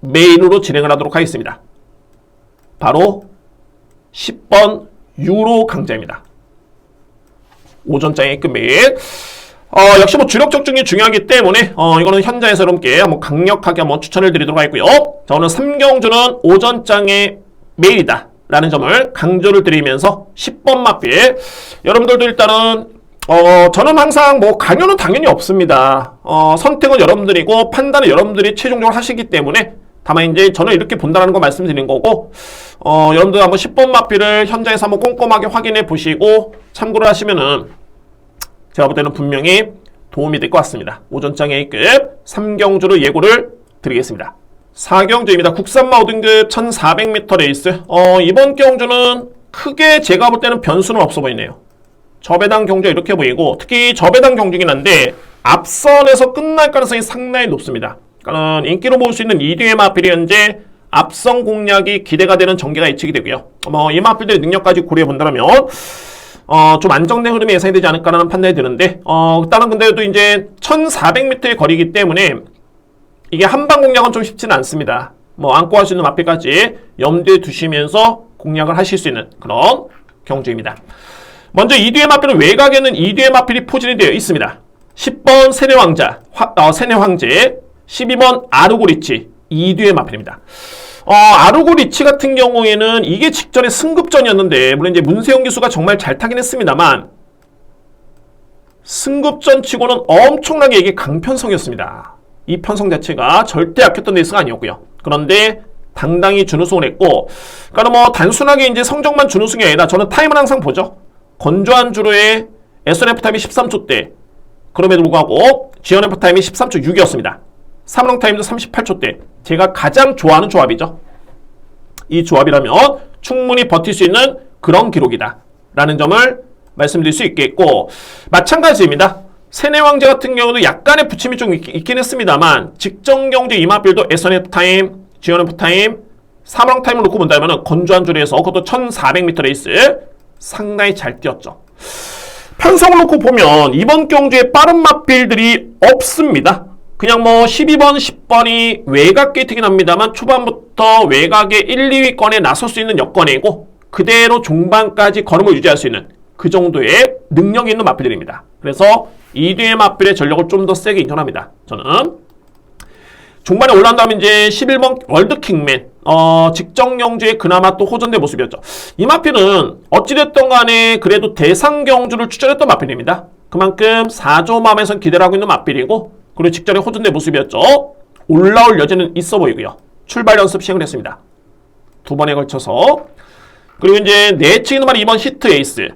메인으로 진행을 하도록 하겠습니다. 바로 10번 유로 강자입니다. 오전장의 A급 메인. 역시 주력 적중이 중요하기 때문에 이거는 현장에서 여러분께 한번 강력하게 한번 추천을 드리도록 하겠고요. 자, 오늘 3경주는 오전장의 메일이다 라는 점을 강조를 드리면서 10번 마필, 여러분들도 일단은 저는 항상 강요는 당연히 없습니다. 선택은 여러분들이고 판단은 여러분들이 최종적으로 하시기 때문에, 다만 이제 저는 이렇게 본다는 거 말씀드린 거고, 여러분들 한번 10번 마필을 현장에서 한번 꼼꼼하게 확인해 보시고 참고를 하시면은 제가 볼 때는 분명히 도움이 될 것 같습니다. 오전장 A급 3경주로 예고를 드리겠습니다. 4경주입니다. 국산마 5등급 1400m 레이스. 이번 경주는 크게 제가 볼 때는 변수는 없어 보이네요. 저배당 경주가 이렇게 보이고, 특히 저배당 경주긴 한데 앞선에서 끝날 가능성이 상당히 높습니다. 그러니까 인기로 모을 수 있는 2뒤의 마필이 현재 앞선 공략이 기대가 되는 전개가 예측이 되고요. 이 마필들의 능력까지 고려해 본다면 좀 안정된 흐름이 예상이 되지 않을까라는 판단이 드는데, 일단은 근데도 이제 1400m의 거리이기 때문에 이게 한방 공략은 좀 쉽지는 않습니다. 뭐 안고 할 수 있는 마필까지 염두에 두시면서 공략을 하실 수 있는 그런 경주입니다. 먼저 2뒤의 마필은 외곽에는 2뒤의 마필이 포진이 되어 있습니다. 10번 세뇌왕자, 세뇌황제, 12번 아르고리치, 2뒤의 마필입니다. 아르고리치 같은 경우에는 이게 직전에 승급전이었는데, 물론 이제 문세영 기수가 정말 잘 타긴 했습니다만, 승급전 치고는 엄청나게 이게 강편성이었습니다. 이 편성 자체가 절대 약했던 레이스가 아니었고요. 그런데 당당히 준우승을 했고, 그러니까 뭐 단순하게 이제 성적만 준우승이 아니라 저는 타임을 항상 보죠. 건조한 주로의 SNF 타임이 13초대, 그럼에도 불구하고 GNF 타임이 13초 6이었습니다. 삼성 타임도 38초대. 제가 가장 좋아하는 조합이죠. 이 조합이라면 충분히 버틸 수 있는 그런 기록이다 라는 점을 말씀드릴 수 있겠고, 마찬가지입니다. 세뇌왕제 같은 경우도 약간의 부침이 좀 있긴 했습니다만, 직전 경주 이마필도 SNF 타임, GNF 타임, 삼성 타임을 놓고 본다면 건조한 줄에서 그것도 1400m 레이스 상당히 잘 뛰었죠. 편성을 놓고 보면 이번 경주에 빠른 마필들이 없습니다. 그냥 뭐 12번, 10번이 외곽 게이트긴 합니다만 초반부터 외곽의 1, 2위권에 나설 수 있는 여건이고 그대로 종반까지 걸음을 유지할 수 있는 그 정도의 능력이 있는 마필들입니다. 그래서 2뒤의 마필의 전력을 좀 더 세게 인정합니다. 저는 종반에 올라온다면 이제 11번 월드킹맨, 직전 경주에 그나마 또 호전된 모습이었죠. 이 마필은 어찌됐든 간에 그래도 대상 경주를 추천했던 마필입니다. 그만큼 4조 맘에선 기대를 하고 있는 마필이고, 그리고 직전에 호전된 모습이었죠. 올라올 여지는 있어 보이고요. 출발 연습 시행을 했습니다. 2번에 걸쳐서. 그리고 이제 내치기는 말 2번 히트 에이스.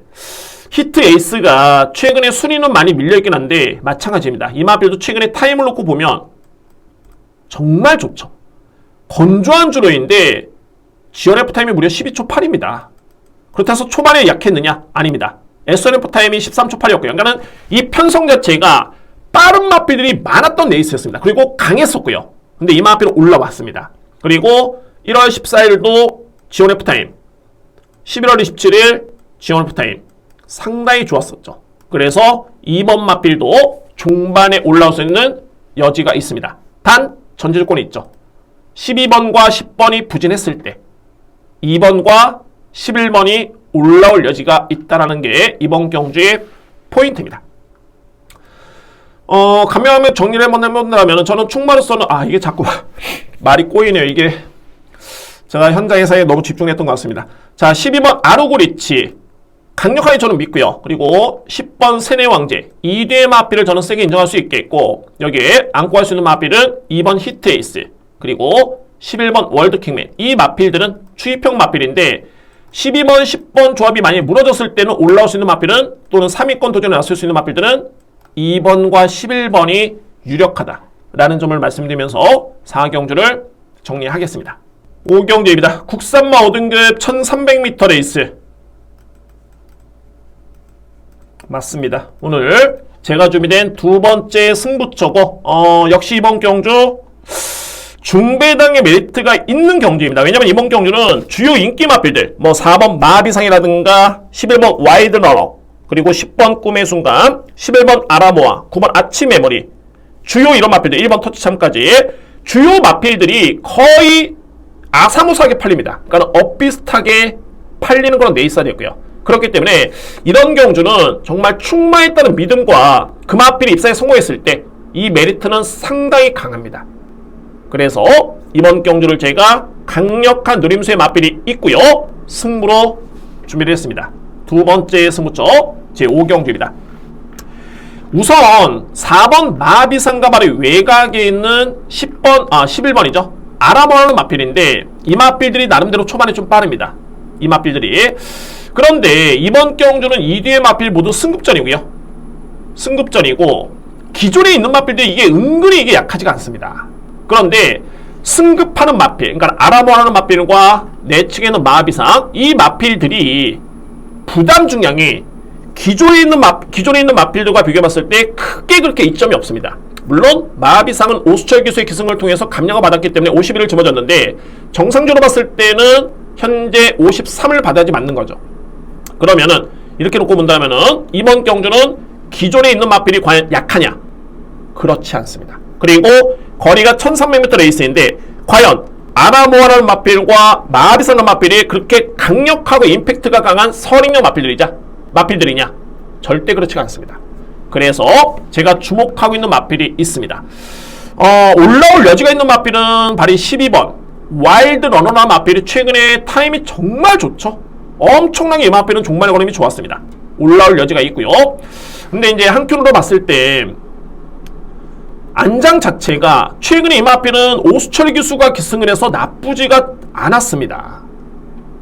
히트 에이스가 최근에 순위는 많이 밀려있긴 한데 마찬가지입니다. 이 마필도 최근에 타임을 놓고 보면 정말 좋죠. 건조한 주로인데 GNF 타임이 무려 12초 8입니다. 그렇다고 해서 초반에 약했느냐? 아닙니다. SNF 타임이 13초 8이었고요. 그러니까 이 편성 자체가 빠른 마필들이 많았던 레이스였습니다. 그리고 강했었고요. 근데 이 마필은 올라왔습니다. 그리고 1월 14일도 GNF 타임, 11월 27일 GNF 타임 상당히 좋았었죠. 그래서 이번 마필도 종반에 올라올 수 있는 여지가 있습니다. 단 전제조건이 있죠. 12번과 10번이 부진했을 때 2번과 11번이 올라올 여지가 있다는 게 이번 경주의 포인트입니다. 간명하면 정리를 한번 해본다면 저는 충마로서는 이게 자꾸 말이 꼬이네요. 이게 제가 현장 예상에 너무 집중했던 것 같습니다. 자, 12번 아르고리치 강력하게 저는 믿고요. 그리고 10번 세뇌왕제 2뒤의 마필을 저는 세게 인정할 수 있겠고, 여기에 안고 할 수 있는 마필은 2번 히트에이스 그리고 11번 월드킹맨. 이 마필들은 추입형 마필인데 12번, 10번 조합이 만약에 무너졌을 때는 올라올 수 있는 마필은, 또는 3위권 도전에 나설 수 있는 마필들은 2번과 11번이 유력하다라는 점을 말씀드리면서 4경주를 정리하겠습니다. 5경주입니다. 국산마 5등급 1300m 레이스. 맞습니다. 오늘 제가 준비된 두 번째 승부처고, 역시 이번 경주 중배당의 메리트가 있는 경주입니다. 왜냐면 이번 경주는 주요 인기 마필들, 뭐 4번 마비상이라든가 11번 와이드 러너, 그리고 10번 꿈의 순간, 11번 아라모아, 9번 아침 메모리, 주요 이런 마필들, 1번 터치참까지 주요 마필들이 거의 아사무사하게 팔립니다. 그러니까 엇비슷하게 팔리는 그런 레이스가 되었고요. 그렇기 때문에 이런 경주는 정말 충마했다는 믿음과 그 마필이 입사에 성공했을 때 이 메리트는 상당히 강합니다. 그래서 이번 경주를 제가 강력한 누림수의 마필이 있고요. 승부로 준비를 했습니다. 두 번째 승부처 제5경주입니다. 우선 4번 마비상과 바로 외곽에 있는 11번이죠. 아라모라는 마필인데 이 마필들이 나름대로 초반에 좀 빠릅니다. 이 마필들이. 그런데 이번 경주는 2뒤의 마필 모두 승급전이고요. 승급전이고 기존에 있는 마필들이 이게 은근히 이게 약하지가 않습니다. 그런데 승급하는 마필, 그러니까 아라모라는 마필과 내측에는 마비상, 이 마필들이 부담 중량이 기존에 있는 마필들과 비교해봤을 때 크게 그렇게 이점이 없습니다. 물론 마비상은 오수철 기수의 기승을 통해서 감량을 받았기 때문에 51을 집어줬는데 정상적으로 봤을 때는 현재 53을 받아야지 맞는 거죠. 그러면은 이렇게 놓고 본다면은 이번 경주는 기존에 있는 마필이 과연 약하냐? 그렇지 않습니다. 그리고 거리가 1300m 레이스인데 과연 아나모아라는 마필과 마하비사라는 마필이 그렇게 강력하고 임팩트가 강한 선익력 마필들이냐? 절대 그렇지가 않습니다. 그래서 제가 주목하고 있는 마필이 있습니다. 올라올 여지가 있는 마필은 발이 12번 와일드 러너라는 마필이 최근에 타임이 정말 좋죠. 엄청나게 이 마필은 종말 걸음이 좋았습니다. 올라올 여지가 있고요. 근데 이제 한편으로 봤을 때 안장 자체가 최근에 이 마필은 오수철 기수가 기승을 해서 나쁘지가 않았습니다.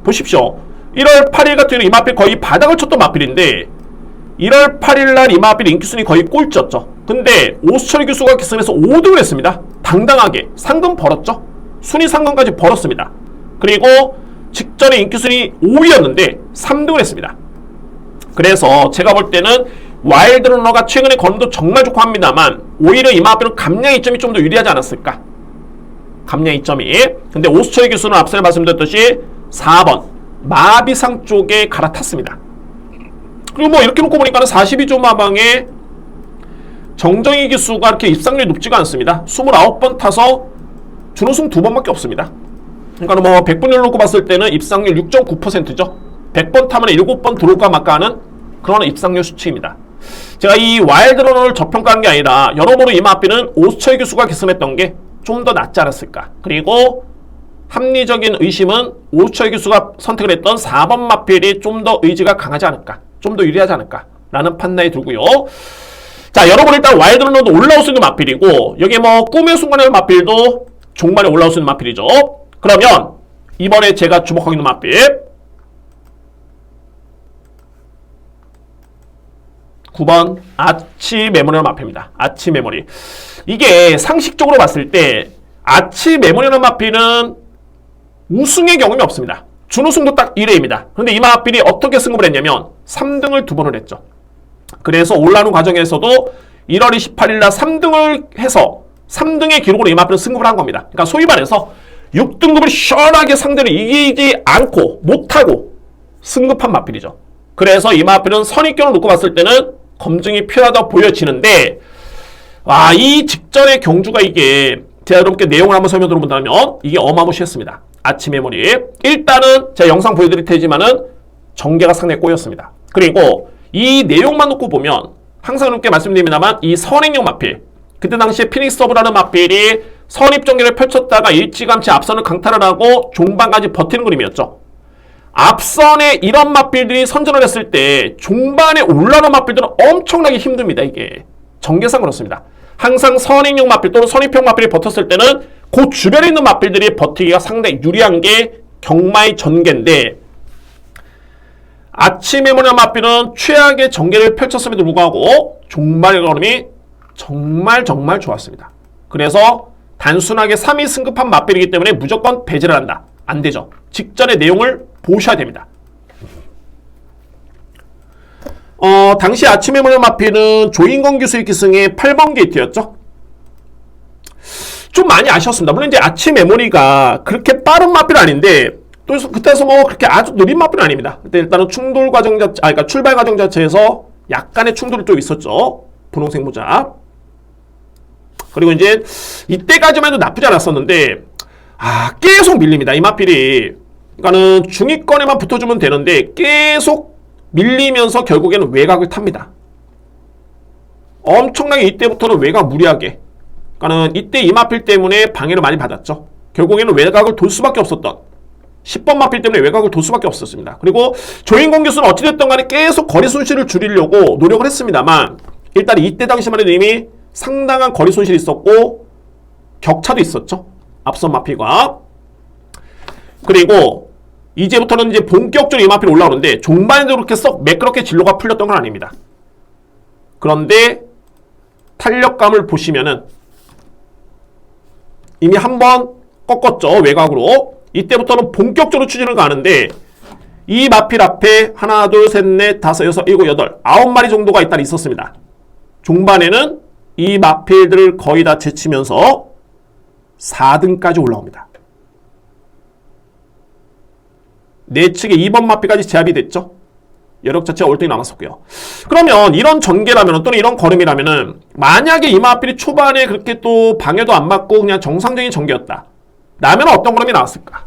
보십시오. 1월 8일 같은 경우는 이 마필 거의 바닥을 쳤던 마필인데 1월 8일날 이 마필 인기순위 거의 꼴찌였죠. 근데 오수철 기수가 기승해서 5등을 했습니다. 당당하게 상금 벌었죠. 순위 상금까지 벌었습니다. 그리고 직전에 인기순위 5위였는데 3등을 했습니다. 그래서 제가 볼 때는 와일드 러너가 최근에 건도 정말 좋고 합니다만 오히려 이 마필은 감량 이점이 좀 더 유리하지 않았을까? 감량 이점이. 근데 오수철 기수는 앞서 말씀드렸듯이 4번 마비상 쪽에 갈아탔습니다. 그리고 뭐 이렇게 놓고 보니까는 42조 마방에 정정희 기수가 이렇게 입상률이 높지가 않습니다. 29번 타서 준우승 2번밖에 없습니다. 그러니까 뭐 100분율 놓고 봤을 때는 입상률 6.9%죠. 100번 타면 7번 들어올까 말까 하는 그런 입상률 수치입니다. 제가 이 와일드 러너를 저평가한 게 아니라 여러모로 이 마필은 오수철 기수가 기승했던 게 좀 더 낫지 않았을까. 그리고 합리적인 의심은 오수철 기수가 선택을 했던 4번 마필이 좀 더 의지가 강하지 않을까, 좀 더 유리하지 않을까 라는 판단이 들고요. 자, 여러분 일단 와일드 러너도 올라올 수 있는 마필이고 여기 뭐 꿈의 순간의 마필도 종말에 올라올 수 있는 마필이죠. 그러면 이번에 제가 주목하고 있는 마필 9번 아치 메모리라는 마필입니다. 아치 메모리. 이게 상식적으로 봤을 때 아치 메모리라는 마필은 우승의 경험이 없습니다. 준우승도 딱 1회입니다. 그런데 이 마필이 어떻게 승급을 했냐면 3등을 2번을 했죠. 그래서 올라오는 과정에서도 1월 28일 날 3등을 해서 3등의 기록으로 이 마필은 승급을 한 겁니다. 그러니까 소위 말해서 6등급을 시원하게 상대를 이기지 않고 못하고 승급한 마필이죠. 그래서 이 마필은 선입견을 놓고 봤을 때는 검증이 필요하다고 보여지는데 이 직전의 경주가 이게 제가 여러분께 내용을 한번 설명 들어본다면 이게 어마무시했습니다. 아치 메모리. 일단은 제가 영상 보여드릴 테지만은 전개가 상당히 꼬였습니다. 그리고 이 내용만 놓고 보면 항상 여러분께 말씀드립니다만 이 선행용 마필 그때 당시에 피닉스 서브라는 마필이 선입 전개를 펼쳤다가 일찌감치 앞선을 강탈을 하고 종반까지 버티는 그림이었죠. 앞선에 이런 마필들이 선전을 했을 때 종반에 올라오는 마필들은 엄청나게 힘듭니다. 이게 전개상 그렇습니다. 항상 선행용 마필 또는 선입형 마필이 버텼을 때는 그 주변에 있는 마필들이 버티기가 상당히 유리한 게 경마의 전개인데 아치 메모리 마필은 최악의 전개를 펼쳤음에도 불구하고 종반의 걸음이 정말 좋았습니다. 그래서 단순하게 3위 승급한 마필이기 때문에 무조건 배제를 한다. 안 되죠. 직전의 내용을 보셔야 됩니다. 당시 아침 메모리 마필은 조인건 기수의 기승의 8번 게이트였죠. 좀 많이 아쉬웠습니다. 물론 이제 아침 메모리가 그렇게 빠른 마필은 아닌데 또 그때서 뭐 그렇게 아주 느린 마필은 아닙니다. 그때 일단은 충돌 과정 자체, 그러니까 출발 과정 자체에서 약간의 충돌이 좀 있었죠. 분홍색 모자. 그리고 이제 이때까지만 해도 나쁘지 않았었는데 계속 밀립니다. 이 마필이. 그러니까는 중위권에만 붙어주면 되는데 계속 밀리면서 결국에는 외곽을 탑니다. 엄청나게 이때부터는 외곽 무리하게. 그러니까는 이때 이 마필 때문에 방해를 많이 받았죠. 결국에는 외곽을 돌 수밖에 없었던 10번 마필 때문에 외곽을 돌 수밖에 없었습니다. 그리고 조인공 교수는 어찌됐든 간에 계속 거리 손실을 줄이려고 노력을 했습니다만 일단 이때 당시만 해도 이미 상당한 거리 손실이 있었고 격차도 있었죠. 앞선 마필과. 그리고 이제부터는 이제 본격적으로 이 마필이 올라오는데 종반에도 그렇게 썩 매끄럽게 진로가 풀렸던 건 아닙니다. 그런데 탄력감을 보시면은 이미 한번 꺾었죠. 외곽으로. 이때부터는 본격적으로 추진을 가는데 이 마필 앞에 하나, 둘, 셋, 넷, 다섯, 여섯, 일곱, 여덟, 9마리 정도가 일단 있었습니다. 종반에는 이 마필들을 거의 다 제치면서 4등까지 올라옵니다. 내측에 2번 마필까지 제압이 됐죠. 여력 자체가 월등히 남았었고요. 그러면 이런 전개라면 또는 이런 걸음이라면은 만약에 이마필이 초반에 그렇게 또 방해도 안 받고 그냥 정상적인 전개였다. 라면 어떤 걸음이 나왔을까?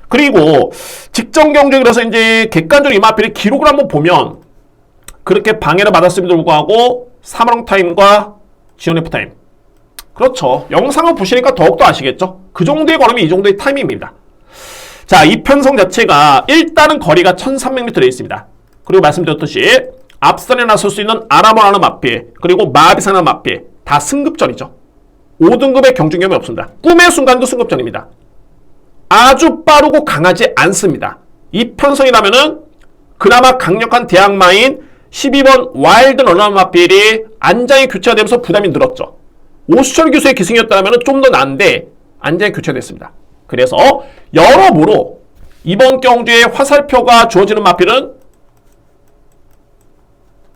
그리고 직전 경주에 그래서 이제 객관적으로 이마필의 기록을 한번 보면 그렇게 방해를 받았음에도 불구하고 3월 타임과 지원 F 타임. 그렇죠. 영상을 보시니까 더욱더 아시겠죠? 그 정도의 걸음이 이 정도의 타임입니다. 자, 이 편성 자체가 일단은 거리가 1300m 되어 있습니다. 그리고 말씀드렸듯이 앞선에 나설 수 있는 아라모라는 마필 그리고 마비사는 마필 다 승급전이죠. 5등급의 경중경이 없습니다. 꿈의 순간도 승급전입니다. 아주 빠르고 강하지 않습니다. 이 편성이라면은 그나마 강력한 대항마인 12번 와일드 러너라는 마필이 안장이 교체가 되면서 부담이 늘었죠. 오수철 교수의 기승이었다면 좀 더 나은데 안장이 교체됐습니다. 그래서 여러모로 이번 경주에 화살표가 주어지는 마필은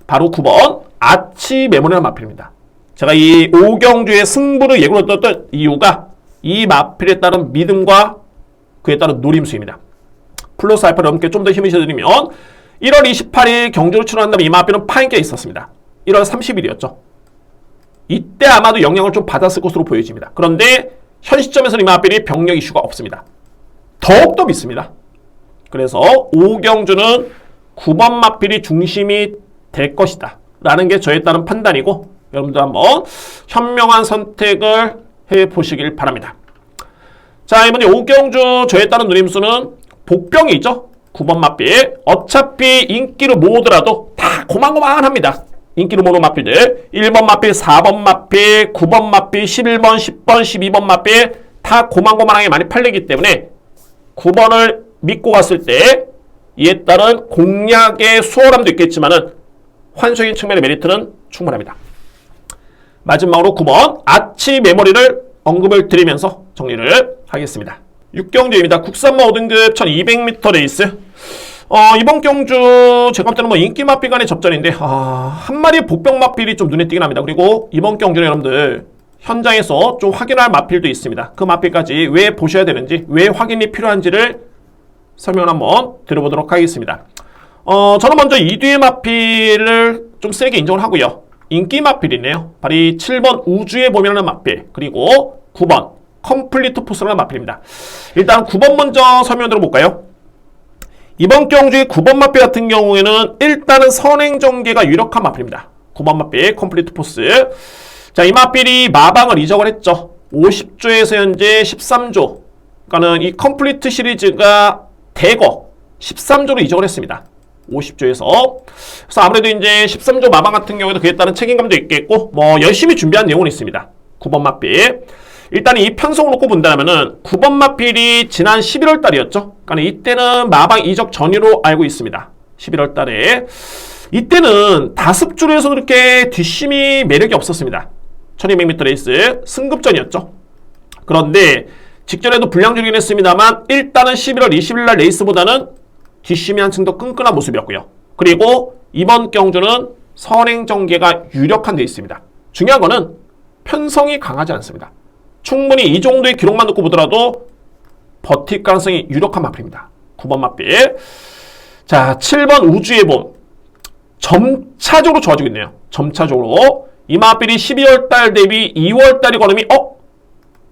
바로 9번 아치 메모리라는 마필입니다. 제가 이 5경주의 승부를 예고로 떴던 이유가 이 마필에 따른 믿음과 그에 따른 노림수입니다. 플러스 알파를 여러분께 좀 더 힘을 실어드리면 1월 28일 경주를 치러난 다음에 이 마필은 파인기가 있었습니다. 1월 30일이었죠. 이때 아마도 영향을 좀 받았을 것으로 보여집니다. 그런데 현 시점에서는 이 마필이 병력 이슈가 없습니다. 더욱더 믿습니다. 그래서 5경주는 9번 마필이 중심이 될 것이다 라는 게 저에 따른 판단이고 여러분들 한번 현명한 선택을 해보시길 바랍니다. 자, 이번에 5경주 저에 따른 누림수는 복병이죠. 9번 마필. 어차피 인기를 모으더라도 다 고만고만합니다. 인기를 모으는 마필들 1번 마필, 4번 마필, 9번 마필, 11번, 10번, 12번 마필 다 고만고만하게 많이 팔리기 때문에 9번을 믿고 갔을 때 이에 따른 공략의 수월함도 있겠지만은 환수적인 측면의 메리트는 충분합니다. 마지막으로 9번 아치 메모리를 언급을 드리면서 정리를 하겠습니다. 6경주입니다. 국산마 5등급 1200m 레이스. 이번 경주 제가 볼 때는 뭐 인기 마필 간의 접전인데 한 마리의 복병 마필이 좀 눈에 띄긴 합니다. 그리고 이번 경주는 여러분들 현장에서 좀 확인할 마필도 있습니다. 그 마필까지 왜 보셔야 되는지 왜 확인이 필요한지를 설명을 한번 드려보도록 하겠습니다. 저는 먼저 2뒤의 마필을 좀 세게 인정을 하고요. 인기 마필이네요. 바로 이 7번 우주의 봄이라는 마필 그리고 9번 컴플리트 포스라는 마필입니다. 일단 9번 먼저 설명 들어볼까요? 이번 경주의 9번 마필 같은 경우에는 일단은 선행전개가 유력한 마필입니다. 9번 마필 컴플리트 포스. 자, 이 마필이 마방을 이적을 했죠. 50조에서 현재 13조. 그러니까는 이 컴플리트 시리즈가 대거 13조로 이적을 했습니다. 50조에서. 그래서 아무래도 이제 13조 마방 같은 경우에도 그에 따른 책임감도 있겠고, 뭐 열심히 준비한 내용은 있습니다. 9번 마필. 일단 이 편성을 놓고 본다면은 9번 마필이 지난 11월 달이었죠. 그러니까 이때는 마방 이적 전이로 알고 있습니다. 11월 달에. 이때는 다습주로에서 그렇게 뒷심이 매력이 없었습니다. 1200m 레이스 승급전이었죠. 그런데 직전에도 불량주긴 했습니다만 일단은 11월 20일 날 레이스보다는 뒷심이 한층 더 끈끈한 모습이었고요. 그리고 이번 경주는 선행전개가 유력한 데 있습니다. 중요한 거는 편성이 강하지 않습니다. 충분히 이 정도의 기록만 놓고 보더라도 버틸 가능성이 유력한 마필입니다. 9번 마필. 자, 7번 우주의 봄. 점차적으로 좋아지고 있네요. 점차적으로. 이 마필이 12월달 대비 2월달이 걸음이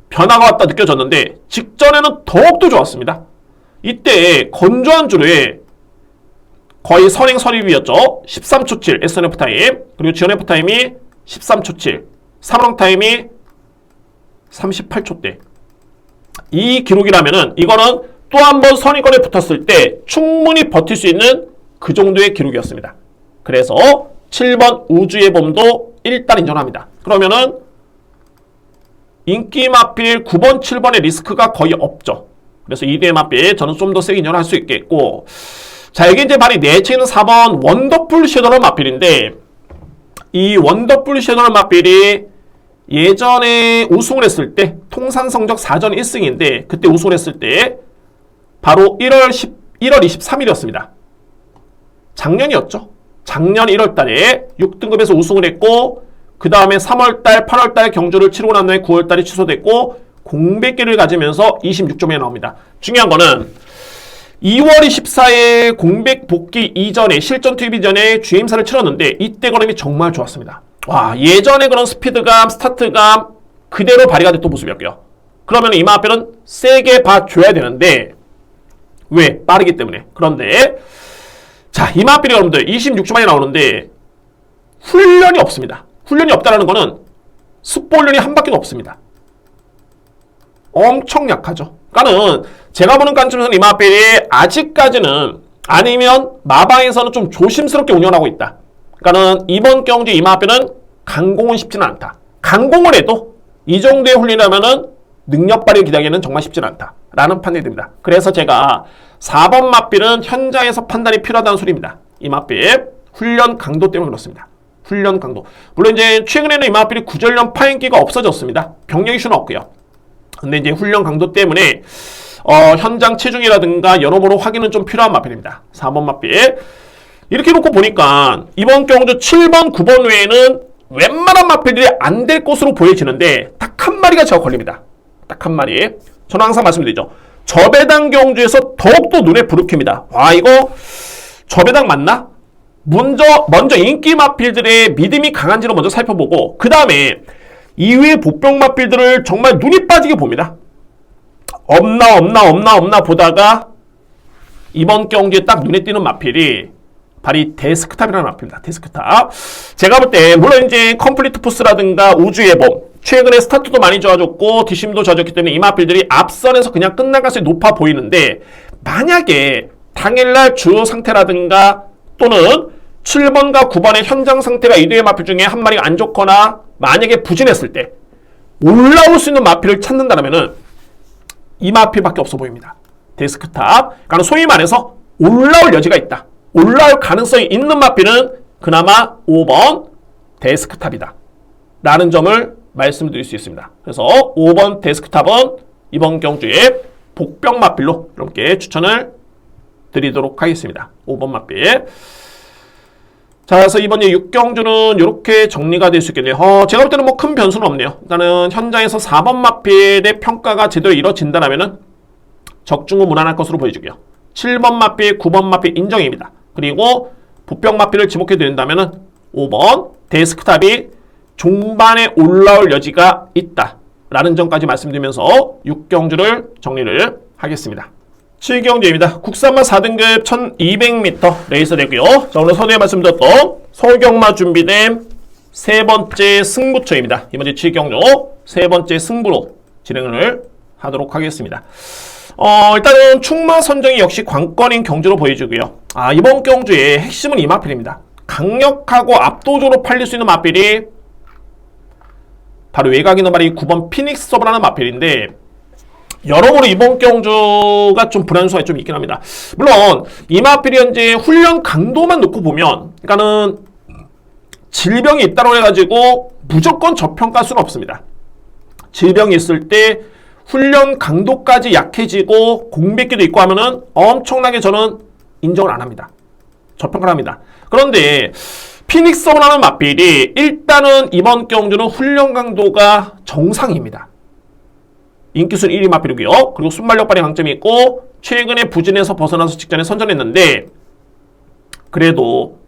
변화가 왔다 느껴졌는데 직전에는 더욱더 좋았습니다. 이때 건조한 주로에 거의 선행 선입이었죠. 13초 7 SNF 타임 그리고 GNF 타임이 13초 7 3월 타임이 38초대. 이 기록이라면은 이거는 또 한 번 선의권에 붙었을 때 충분히 버틸 수 있는 그 정도의 기록이었습니다. 그래서 7번 우주의 봄도 일단 인정합니다. 그러면은 인기 마필 9번, 7번의 리스크가 거의 없죠. 그래서 2뒤의 마필 저는 좀 더 세게 인정할 수 있겠고, 자, 이게 이제 바로 내치는 4번 원더풀 섀도우 마필인데 이 원더풀 섀도우 마필이 예전에 우승을 했을 때 통산 성적 4전 1승인데 그때 우승을 했을 때 바로 1월 23일이었습니다. 작년이었죠. 작년 1월 달에 6등급에서 우승을 했고 그 다음에 3월달, 8월달 경주를 치르고 난 다음에 9월달에 취소됐고 공백기를 가지면서 26점에 나옵니다. 중요한 거는 2월 24일 공백 복귀 이전에 실전 투입 이전에 주행사를 치렀는데 이때 걸음이 정말 좋았습니다. 와, 예전에 그런 스피드감, 스타트감 그대로 발휘가 됐던 모습이었고요. 그러면 이마필은 세게 봐줘야 되는데 왜? 빠르기 때문에. 그런데 자, 이마필이 여러분들 26초만에 나오는데 훈련이 없습니다. 훈련이 없다는 거는 습보훈련이 한 바퀴도 없습니다. 엄청 약하죠. 그러니까는 제가 보는 관점에서는 이마필이 아직까지는 아니면 마방에서는 좀 조심스럽게 운영하고 있다. 그러니까는 이번 경주 이마필은 강공은 쉽지는 않다. 강공을 해도 이 정도의 훈련이라면은 능력 발휘 기대하기에는 정말 쉽지는 않다. 라는 판단이 듭니다. 그래서 제가 4번 마필은 현장에서 판단이 필요하다는 소리입니다. 이마필 훈련 강도 때문에 그렇습니다. 훈련 강도. 물론 이제 최근에는 이마필이 구전련 파행기가 없어졌습니다. 병력 이슈는 없고요. 근데 이제 훈련 강도 때문에 현장 체중이라든가 여러모로 확인은 좀 필요한 마필입니다. 4번 마필. 이렇게 놓고 보니까 이번 경주 7번, 9번 외에는 웬만한 마필들이 안 될 것으로 보여지는데 딱 한 마리가 제가 걸립니다. 딱 한 마리. 저는 항상 말씀드리죠. 저배당 경주에서 더욱더 눈에 부룩힙니다. 와, 이거 저배당 맞나? 먼저 인기 마필들의 믿음이 강한지를 먼저 살펴보고 그 다음에 이후의 복병 마필들을 정말 눈이 빠지게 봅니다. 없나 보다가 이번 경기에 딱 눈에 띄는 마필이 바로 이 데스크탑이라는 마필입니다. 데스크탑. 제가 볼 때 물론 이제 컴플리트 포스라든가 우주의 봄 최근에 스타트도 많이 좋아졌고 뒷심도 좋아졌기 때문에 이 마필들이 앞선에서 그냥 끝날 가능성이 높아 보이는데 만약에 당일날 주요 상태라든가 또는 7번과 9번의 현장 상태가 이 두의 마필 중에 한 마리가 안 좋거나 만약에 부진했을 때 올라올 수 있는 마필을 찾는다면은 이 마필밖에 없어 보입니다. 데스크탑. 그러니까 소위 말해서 올라올 여지가 있다. 올라올 가능성이 있는 마필은 그나마 5번 데스크탑이다. 라는 점을 말씀드릴 수 있습니다. 그래서 5번 데스크탑은 이번 경주에 복병 마필로 여러분께 추천을 드리도록 하겠습니다. 5번 마필. 자, 그래서 이번 6경주는 이렇게 정리가 될 수 있겠네요. 제가 볼 때는 뭐 큰 변수는 없네요. 일단은 현장에서 4번 마필의 평가가 제대로 이루어진다면 적중후 무난할 것으로 보여지고요. 7번 마필, 9번 마필 인정입니다. 그리고 복병 마필을 지목해 드린다면 5번 데스크탑이 종반에 올라올 여지가 있다. 라는 점까지 말씀드리면서 6경주를 정리를 하겠습니다. 7경주입니다. 국산마 4등급 1200m 레이서 되고요. 자, 오늘 서두에 말씀드렸던 서울경마 준비된 세 번째 승부처입니다. 이번 주 7경주 세 번째 승부로 진행을 하도록 하겠습니다. 일단은 충마 선정이 역시 관건인 경주로 보여주고요. 이번 경주의 핵심은 이 마필입니다. 강력하고 압도적으로 팔릴 수 있는 마필이 바로 외곽인 말이 9번 피닉스 서브라는 마필인데 여러모로 이번 경주가 좀 불안수가 좀 있긴 합니다. 물론 이 마필이 현재 훈련 강도만 놓고 보면 그러니까는 질병이 있다고 해가지고 무조건 저평가할 수는 없습니다. 질병이 있을 때 훈련 강도까지 약해지고 공백기도 있고 하면은 엄청나게 저는 인정을 안 합니다. 저평가를 합니다. 그런데 피닉스 서브라는 마필이 일단은 이번 경주는 훈련 강도가 정상입니다. 인기순 1위 마필이고요. 그리고 순발력 발휘 강점이 있고 최근에 부진에서 벗어나서 직전에 선전했는데 그래도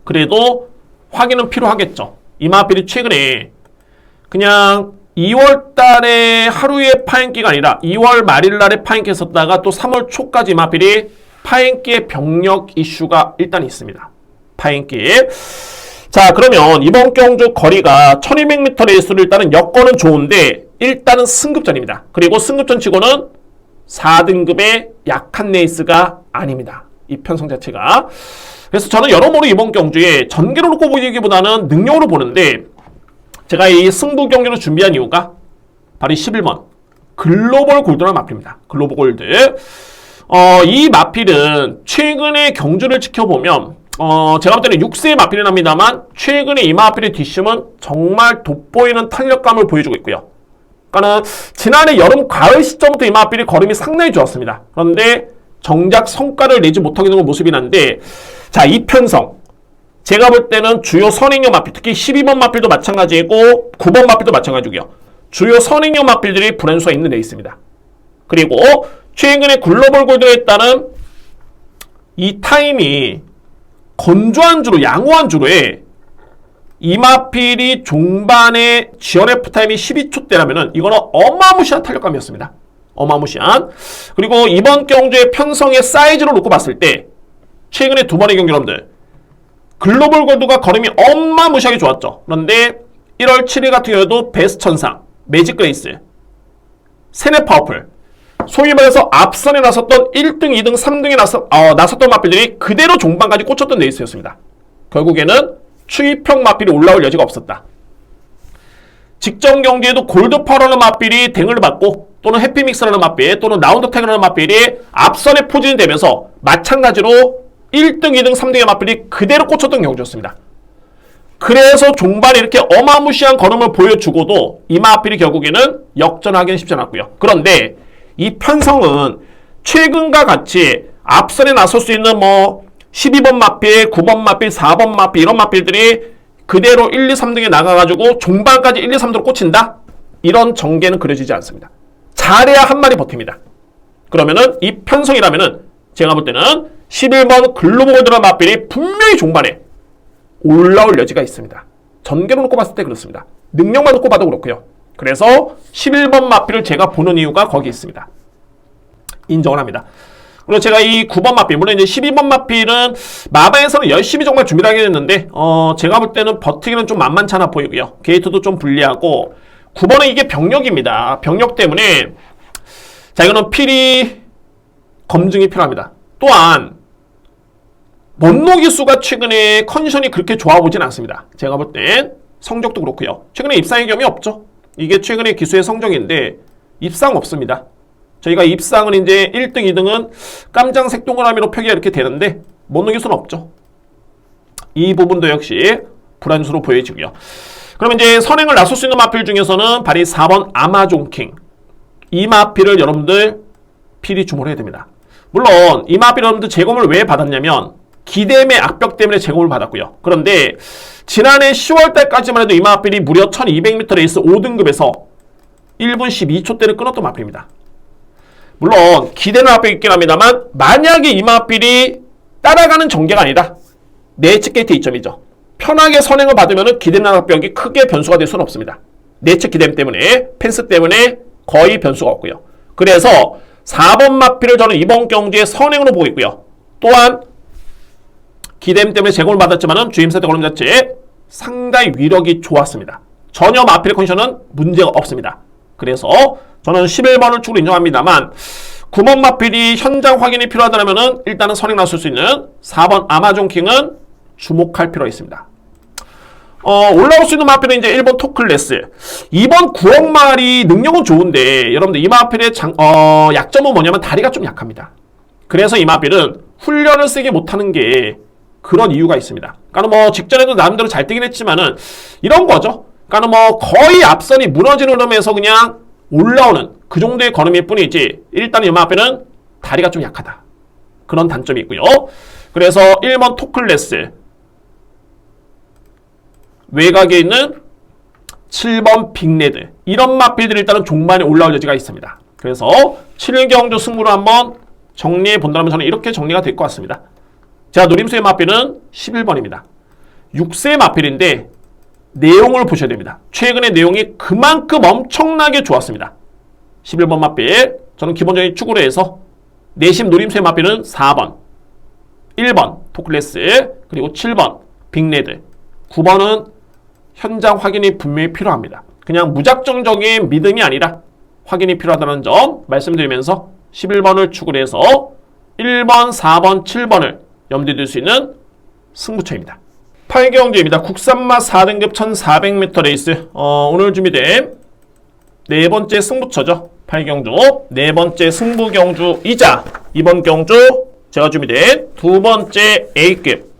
확인은 필요하겠죠. 이 마필이 최근에 그냥 2월 달에 하루의 파행기가 아니라 2월 말일 날에 파행기 했었다가 또 3월 초까지 이 마필이 파행기의 병력 이슈가 일단 있습니다. 파행기. 자, 그러면 이번 경주 거리가 1200m 레이스로 일단은 여건은 좋은데 일단은 승급전입니다. 그리고 승급전 치고는 4등급의 약한 레이스가 아닙니다. 이 편성 자체가. 그래서 저는 여러모로 이번 경주에 전개로 놓고 보기보다는 능력으로 보는데 제가 이 승부 경기를 준비한 이유가 바로 11번 글로벌 골드라는 마필입니다. 글로벌 골드. 이 마필은 최근의 경주를 지켜보면 제가 볼 때는 6세의 마필이 납니다만 최근에 이 마필의 뒷심은 정말 돋보이는 탄력감을 보여주고 있고요. 그러니까 지난해 여름 가을 시점부터 이 마필이 걸음이 상당히 좋았습니다. 그런데 정작 성과를 내지 못하게 되는 모습이 난데 자, 이 편성 제가 볼 때는 주요 선행형 마필 특히 12번 마필도 마찬가지고 9번 마필도 마찬가지고요. 주요 선행형 마필들이 불안수가 있는 레이스입니다. 그리고 최근에 글로벌 골드에 따른 이 타임이 건조한 주로, 양호한 주로에 이마필이 종반에 GRF 타임이 12초대라면은 이거는 어마무시한 탄력감이었습니다. 어마무시한. 그리고 이번 경주의 편성의 사이즈를 놓고 봤을 때 최근에 두 번의 경기 여러분들 글로벌 골드가 걸음이 어마무시하게 좋았죠. 그런데 1월 7일 같은 경우에도 베스트 천상, 매직 그레이스, 세네 파워풀, 소위 말해서 앞선에 나섰던 1등, 2등, 3등에 나섰던 마필들이 그대로 종반까지 꽂혔던 레이스였습니다. 결국에는 추이평 마필이 올라올 여지가 없었다. 직전 경기에도 골드파워라는 마필이 댕을 받고 또는 해피믹스라는 마필 또는 라운드택이라는 마필이 앞선에 포진이 되면서 마찬가지로 1등, 2등, 3등의 마필이 그대로 꽂혔던 경주였습니다. 그래서 종반에 이렇게 어마무시한 걸음을 보여주고도 이 마필이 결국에는 역전하기는 쉽지 않았고요. 그런데 이 편성은 최근과 같이 앞선에 나설 수 있는 12번 마필, 9번 마필, 4번 마필 이런 마필들이 그대로 1, 2, 3등에 나가가지고 종반까지 1, 2, 3등으로 꽂힌다? 이런 전개는 그려지지 않습니다. 잘해야 한 마리 버팁니다. 그러면은 이 편성이라면은 제가 볼 때는 11번 글로벌 골드라는 마필이 분명히 종반에 올라올 여지가 있습니다. 전개로 놓고 봤을 때 그렇습니다. 능력만 놓고 봐도 그렇고요. 그래서 11번 마필을 제가 보는 이유가 거기 있습니다. 인정을 합니다. 그리고 제가 이 9번 마필, 물론 이제 12번 마필은 마바에서는 열심히 정말 준비를 하게 됐는데 제가 볼 때는 버티기는 좀 만만치 않아 보이고요. 게이트도 좀 불리하고 9번은 이게 병력입니다. 병력 때문에 자 이거는 필히 검증이 필요합니다. 또한 먼노 기수가 최근에 컨디션이 그렇게 좋아 보진 않습니다. 제가 볼 땐 성적도 그렇고요. 최근에 입상의 경험이 없죠. 이게 최근에 기수의 성적인데 입상 없습니다. 저희가 입상은 이제 1등, 2등은 깜장색 동그라미로 표기가 이렇게 되는데 먼노 기수는 없죠. 이 부분도 역시 불안수로 보여지고요. 그러면 이제 선행을 나설 수 있는 마필 중에서는 바로 4번 아마존킹. 이 마필을 여러분들 필히 주목을 해야 됩니다. 물론 이 마필 여러분들 제공을 왜 받았냐면 기댐의 악벽 때문에 제공을 받았고요. 그런데 지난해 10월달까지만 해도 이 마필이 무려 1200m 레이스 5등급에서 1분 12초대를 끊었던 마필입니다. 물론 기대는 악벽이 있긴 합니다만 만약에 이 마필이 따라가는 전개가 아니라 내측 게이트 2점이죠. 편하게 선행을 받으면 기댐 악벽이 크게 변수가 될 수는 없습니다. 내측 기댐 때문에 펜스 때문에 거의 변수가 없고요. 그래서 4번 마필을 저는 이번 경기에 선행으로 보고 있고요. 또한 기댐 때문에 제공을 받았지만은 주임세트 걸음 자체에 상당히 위력이 좋았습니다. 전혀 마필의 컨디션은 문제가 없습니다. 그래서 저는 11번을 축으로 인정합니다만 9번 마필이 현장 확인이 필요하다면 일단은 선행 나설 수 있는 4번 아마존킹은 주목할 필요가 있습니다. 올라올 수 있는 마필은 이제 1번 토클레스. 2번 9억 마리 능력은 좋은데 여러분들 이 마필의 약점은 뭐냐면 다리가 좀 약합니다. 그래서 이 마필은 훈련을 세게 못하는 게 그런 이유가 있습니다. 그러니까 직전에도 나름대로 잘 뛰긴 했지만은 이런 거죠. 그러니까 거의 앞선이 무너지는 흐름에서 그냥 올라오는 그 정도의 걸음일 뿐이지 일단 이 마필은 다리가 좀 약하다. 그런 단점이 있고요. 그래서 1번 토클레스, 외곽에 있는 7번 빅레드 이런 마필들이 일단은 종반에 올라올 여지가 있습니다. 그래서 7일 경주 승부를 한번 정리해 본다면 저는 이렇게 정리가 될 것 같습니다. 자, 노림수의 마필은 11번입니다. 6세의 마필인데 내용을 보셔야 됩니다. 최근의 내용이 그만큼 엄청나게 좋았습니다. 11번 마필 저는 기본적인 축으로 해서 내심 노림수의 마필은 4번, 1번 토클레스, 그리고 7번 빅레드, 9번은 현장 확인이 분명히 필요합니다. 그냥 무작정적인 믿음이 아니라 확인이 필요하다는 점 말씀드리면서 11번을 축으로 해서 1번, 4번, 7번을 염두에 둘 수 있는 승부처입니다. 8경주입니다. 국산마 4등급 1400m 레이스. 오늘 준비된 네 번째 승부처죠. 8경주 네 번째 승부경주이자 이번 경주 제가 준비된 두 번째 A급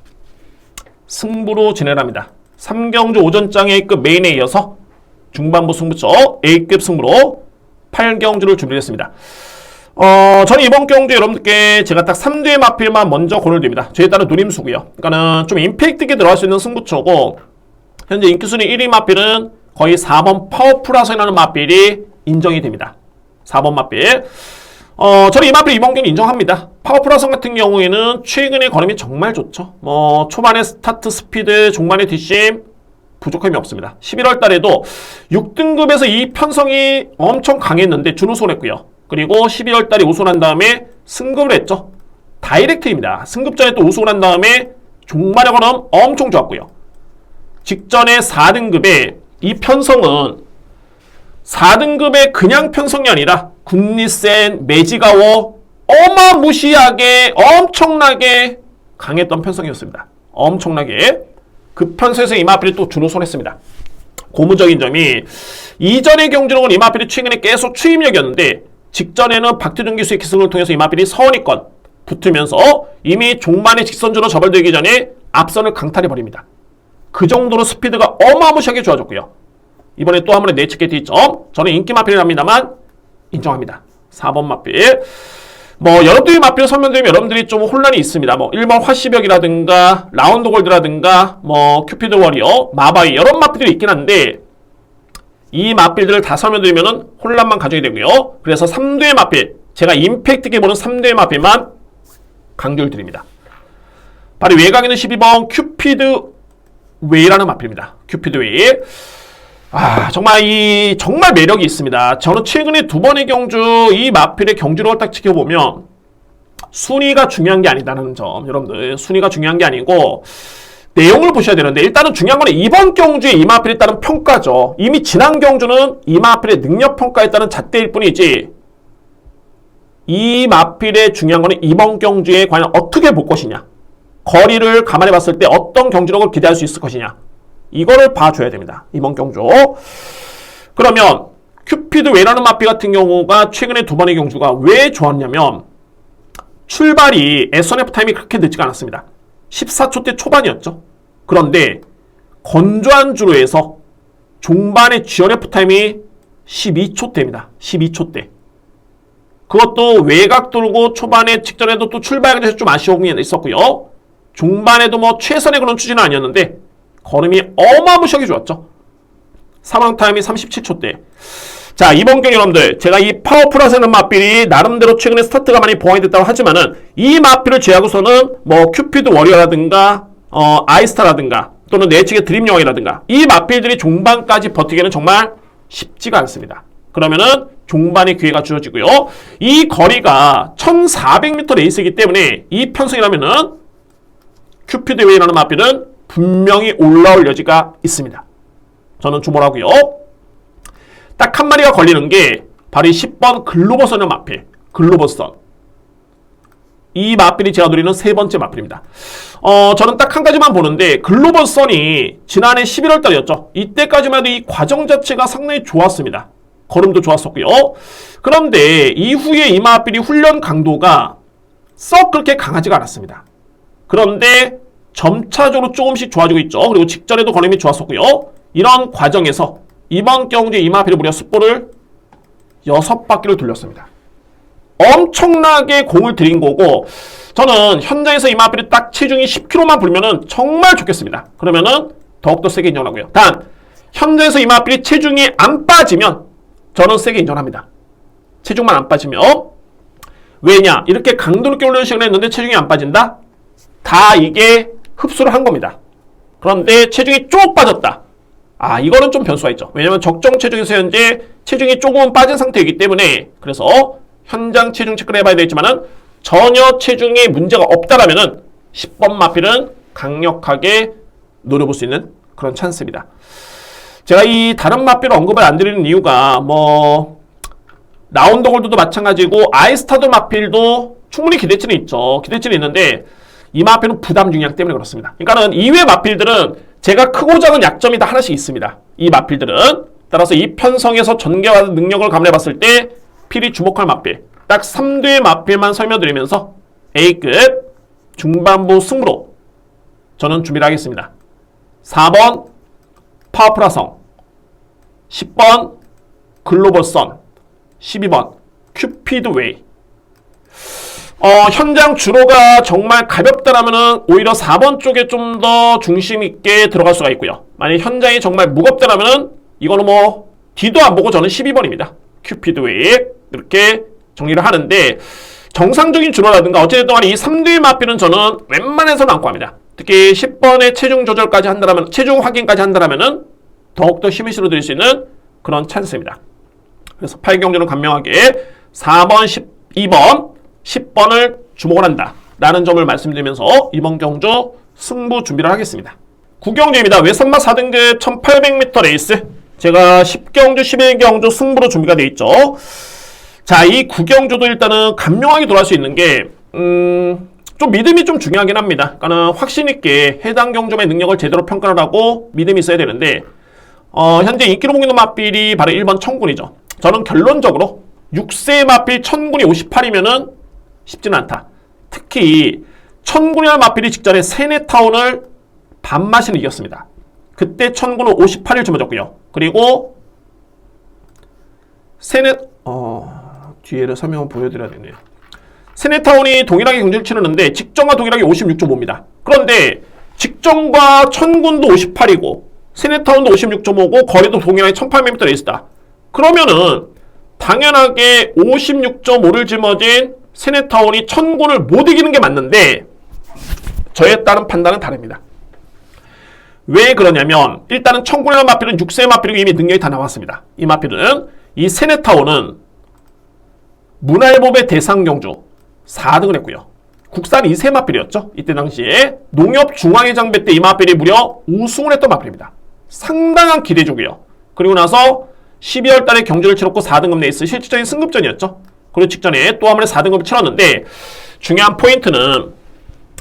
승부로 진행합니다. 3경주 오전장 A급 메인에 이어서 중반부 승부처 A급 승부로 8경주를 준비했습니다. 저는 이번 경주에 여러분들께 제가 딱 3대의 마필만 먼저 권유드립니다. 저에 따른 노림수고요. 그러니까는 좀 임팩트 있게 들어갈 수 있는 승부처고 현재 인기순위 1위 마필은 거의 4번 파워풀하선이라는 마필이 인정이 됩니다. 4번 마필. 저는 이 마필 이번 경기 인정합니다. 파워풀화성 같은 경우에는 최근에 걸음이 정말 좋죠. 초반에 스타트 스피드, 중반에 뒷심 부족함이 없습니다. 11월 달에도 6등급에서 이 편성이 엄청 강했는데 준우승했고요. 그리고 12월 달에 우승한 다음에 승급을 했죠. 다이렉트입니다. 승급 전에 또 우승을 한 다음에 종말의 걸음 엄청 좋았고요. 직전에 4등급에 이 편성은 4등급의 그냥 편성이 아니라 군리센, 매지가워 어마무시하게 엄청나게 강했던 편성이었습니다. 엄청나게 그 편성에서 이마필이 또 준우승했습니다. 고무적인 점이 이전의 경주력은 이마필이 최근에 계속 추임력이었는데 직전에는 박태준 기수의 기승을 통해서 이마필이 서원위권 붙으면서 이미 종반의 직선주로 접어들기 전에 앞선을 강탈해버립니다. 그 정도로 스피드가 어마무시하게 좋아졌고요. 이번에 또 한 번의 내측계 D점 저는 인기 마필이랍니다만 인정합니다. 4번 마필 여러분들이 마필 설명드리면 여러분들이 좀 혼란이 있습니다. 1번 화시벽이라든가 라운드 골드라든가 큐피드 워리어, 마바이 이런 마필들이 있긴 한데 이 마필들을 다 설명드리면 혼란만 가져야 되고요. 그래서 3대의 마필 제가 임팩트 있게 보는 3대의 마필만 강조를 드립니다. 바로 외곽에 있는 12번 큐피드 웨이라는 마필입니다. 큐피드 웨이. 정말 매력이 있습니다. 저는 최근에 2번의 경주 이 마필의 경주력을 딱 지켜보면 순위가 중요한 게 아니다는 점, 여러분들 순위가 중요한 게 아니고 내용을 보셔야 되는데 일단은 중요한 건 이번 경주에 이 마필에 따른 평가죠. 이미 지난 경주는 이 마필의 능력 평가에 따른 잣대일 뿐이지 이 마필의 중요한 거는 이번 경주에 과연 어떻게 볼 것이냐, 거리를 감안해 봤을 때 어떤 경주력을 기대할 수 있을 것이냐, 이거를 봐줘야 됩니다. 이번 경주. 그러면 큐피드 웨이라는 마필 같은 경우가 최근에 2번의 경주가 왜 좋았냐면 출발이 S1F 타임이 그렇게 늦지가 않았습니다. 14초대 초반이었죠. 그런데 건조한 주로에서 종반의 GNF 타임이 12초대입니다. 12초대. 그것도 외곽 돌고 초반에 직전에도 또 출발에 대해서 좀 아쉬움이 있었고요. 중반에도 최선의 그런 추진은 아니었는데 걸음이 어마무시하게 좋았죠. 사망 타임이 37초대. 자, 이번 경기 여러분들 제가 이 파워풀하세는 마필이 나름대로 최근에 스타트가 많이 보완이 됐다고 하지만은 이 마필을 제하고서는 큐피드 워리어라든가 아이스타라든가 또는 내측의 드림 여왕이라든가 이 마필들이 종반까지 버티기는 정말 쉽지가 않습니다. 그러면은 종반의 기회가 주어지고요. 이 거리가 1400m 레이스이기 때문에 이 편성이라면은 큐피드 웨이라는 마필은 분명히 올라올 여지가 있습니다. 저는 주목하고요. 딱 한 마리가 걸리는 게 바로 이 10번 글로버선의 마필, 글로버선. 이 마필이 제가 노리는 3번째 마필입니다. 저는 딱 한 가지만 보는데 글로버선이 지난해 11월 달이었죠. 이때까지만 해도 이 과정 자체가 상당히 좋았습니다. 걸음도 좋았었고요. 그런데 이후에 이 마필이 훈련 강도가 썩 그렇게 강하지가 않았습니다. 그런데 점차적으로 조금씩 좋아지고 있죠. 그리고 직전에도 걸음이 좋았었고요. 이런 과정에서 이번 경주에 이 마필이 무려 숯볼을 6바퀴를 돌렸습니다. 엄청나게 공을 들인 거고 저는 현장에서 이 마필이 딱 체중이 10kg만 불면은 정말 좋겠습니다. 그러면은 더욱더 세게 인정하고요. 단 현장에서 이 마필이 체중이 안 빠지면 저는 세게 인정합니다. 체중만 안 빠지면 왜냐? 이렇게 강도 높게 올리는 시간을 했는데 체중이 안 빠진다? 다 이게 흡수를 한 겁니다. 그런데 체중이 쭉 빠졌다. 이거는 좀 변수가 있죠. 왜냐면 적정 체중에서 현재 체중이 조금 빠진 상태이기 때문에 그래서 현장 체중 체크를 해봐야 되겠지만은 전혀 체중에 문제가 없다라면은 10번 마필은 강력하게 노려볼 수 있는 그런 찬스입니다. 제가 이 다른 마필을 언급을 안 드리는 이유가 라운드 골드도 마찬가지고 아이스타도 마필도 충분히 기대치는 있죠. 기대치는 있는데 이 마필은 부담 중량 때문에 그렇습니다. 그러니까는 이외 마필들은 제가 크고 작은 약점이 다 하나씩 있습니다. 이 마필들은 따라서 이 편성에서 전개와 능력을 감안해 봤을 때 필히 주목할 마필 딱 3대의 마필만 설명드리면서 A급 중반부 승부로 저는 준비를 하겠습니다. 4번 파워풀화성, 10번 글로벌선, 12번 큐피드 웨이. 현장 주로가 정말 가볍다라면은 오히려 4번 쪽에 좀 더 중심 있게 들어갈 수가 있고요. 만약 현장이 정말 무겁다라면은 이거는 뒤도 안 보고 저는 12번입니다. 큐피드 웨이 이렇게 정리를 하는데 정상적인 준호라든가 어쨌든 간에 이 3두의 마필은 저는 웬만해서는 안 구합니다. 특히 10번의 체중 조절까지 한다면, 체중 확인까지 한다면은 더욱더 힘을 실어드릴 수 있는 그런 찬스입니다. 그래서 8경주는 간명하게 4번, 12번, 10번을 주목을 한다 라는 점을 말씀드리면서 이번 경주 승부 준비를 하겠습니다. 9경주입니다. 외선마 4등급 1800m 레이스. 제가 10경주, 11경주 승부로 준비가 되어 있죠. 자, 이 9경주도 일단은 간명하게 돌아갈 수 있는 게 좀 믿음이 좀 중요하긴 합니다. 그러니까 확신 있게 해당 경주의 능력을 제대로 평가를 하고 믿음이 있어야 되는데 현재 인기로 보이는 마필이 바로 1번 천군이죠. 저는 결론적으로 6세 마필 천군이 58이면은 쉽지는 않다. 특히 천군이라는 마필이 직전에 세네타운을 반맛이 이겼습니다. 그때 천군은 58을 짊어졌고요. 그리고 뒤에를 설명을 보여드려야 되네요. 세네타운이 동일하게 경기를 치르는데 직전과 동일하게 56.5입니다. 그런데 직전과 천군도 58이고 세네타운도 56.5고 거리도 동일하게 1800m 레이스다. 그러면은 당연하게 56.5를 짊어진 세네타운이 천군을 못 이기는 게 맞는데 저에 따른 판단은 다릅니다. 왜 그러냐면 일단은 천군이라는 마필은 6세 마필이고 이미 능력이 다 나왔습니다. 이 마필은 이 세네타운은 문할법의 대상 경주 4등을 했고요. 국산 2세 마필이었죠. 이때 당시에 농협 중앙회 장배 때 이 마필이 무려 우승을 했던 마필입니다. 상당한 기대주고요. 그리고 나서 12월 달에 경주를 치렀고 4등급 레이스 실질적인 승급전이었죠. 그리고 직전에 또 한 번에 4등급을 치렀는데 중요한 포인트는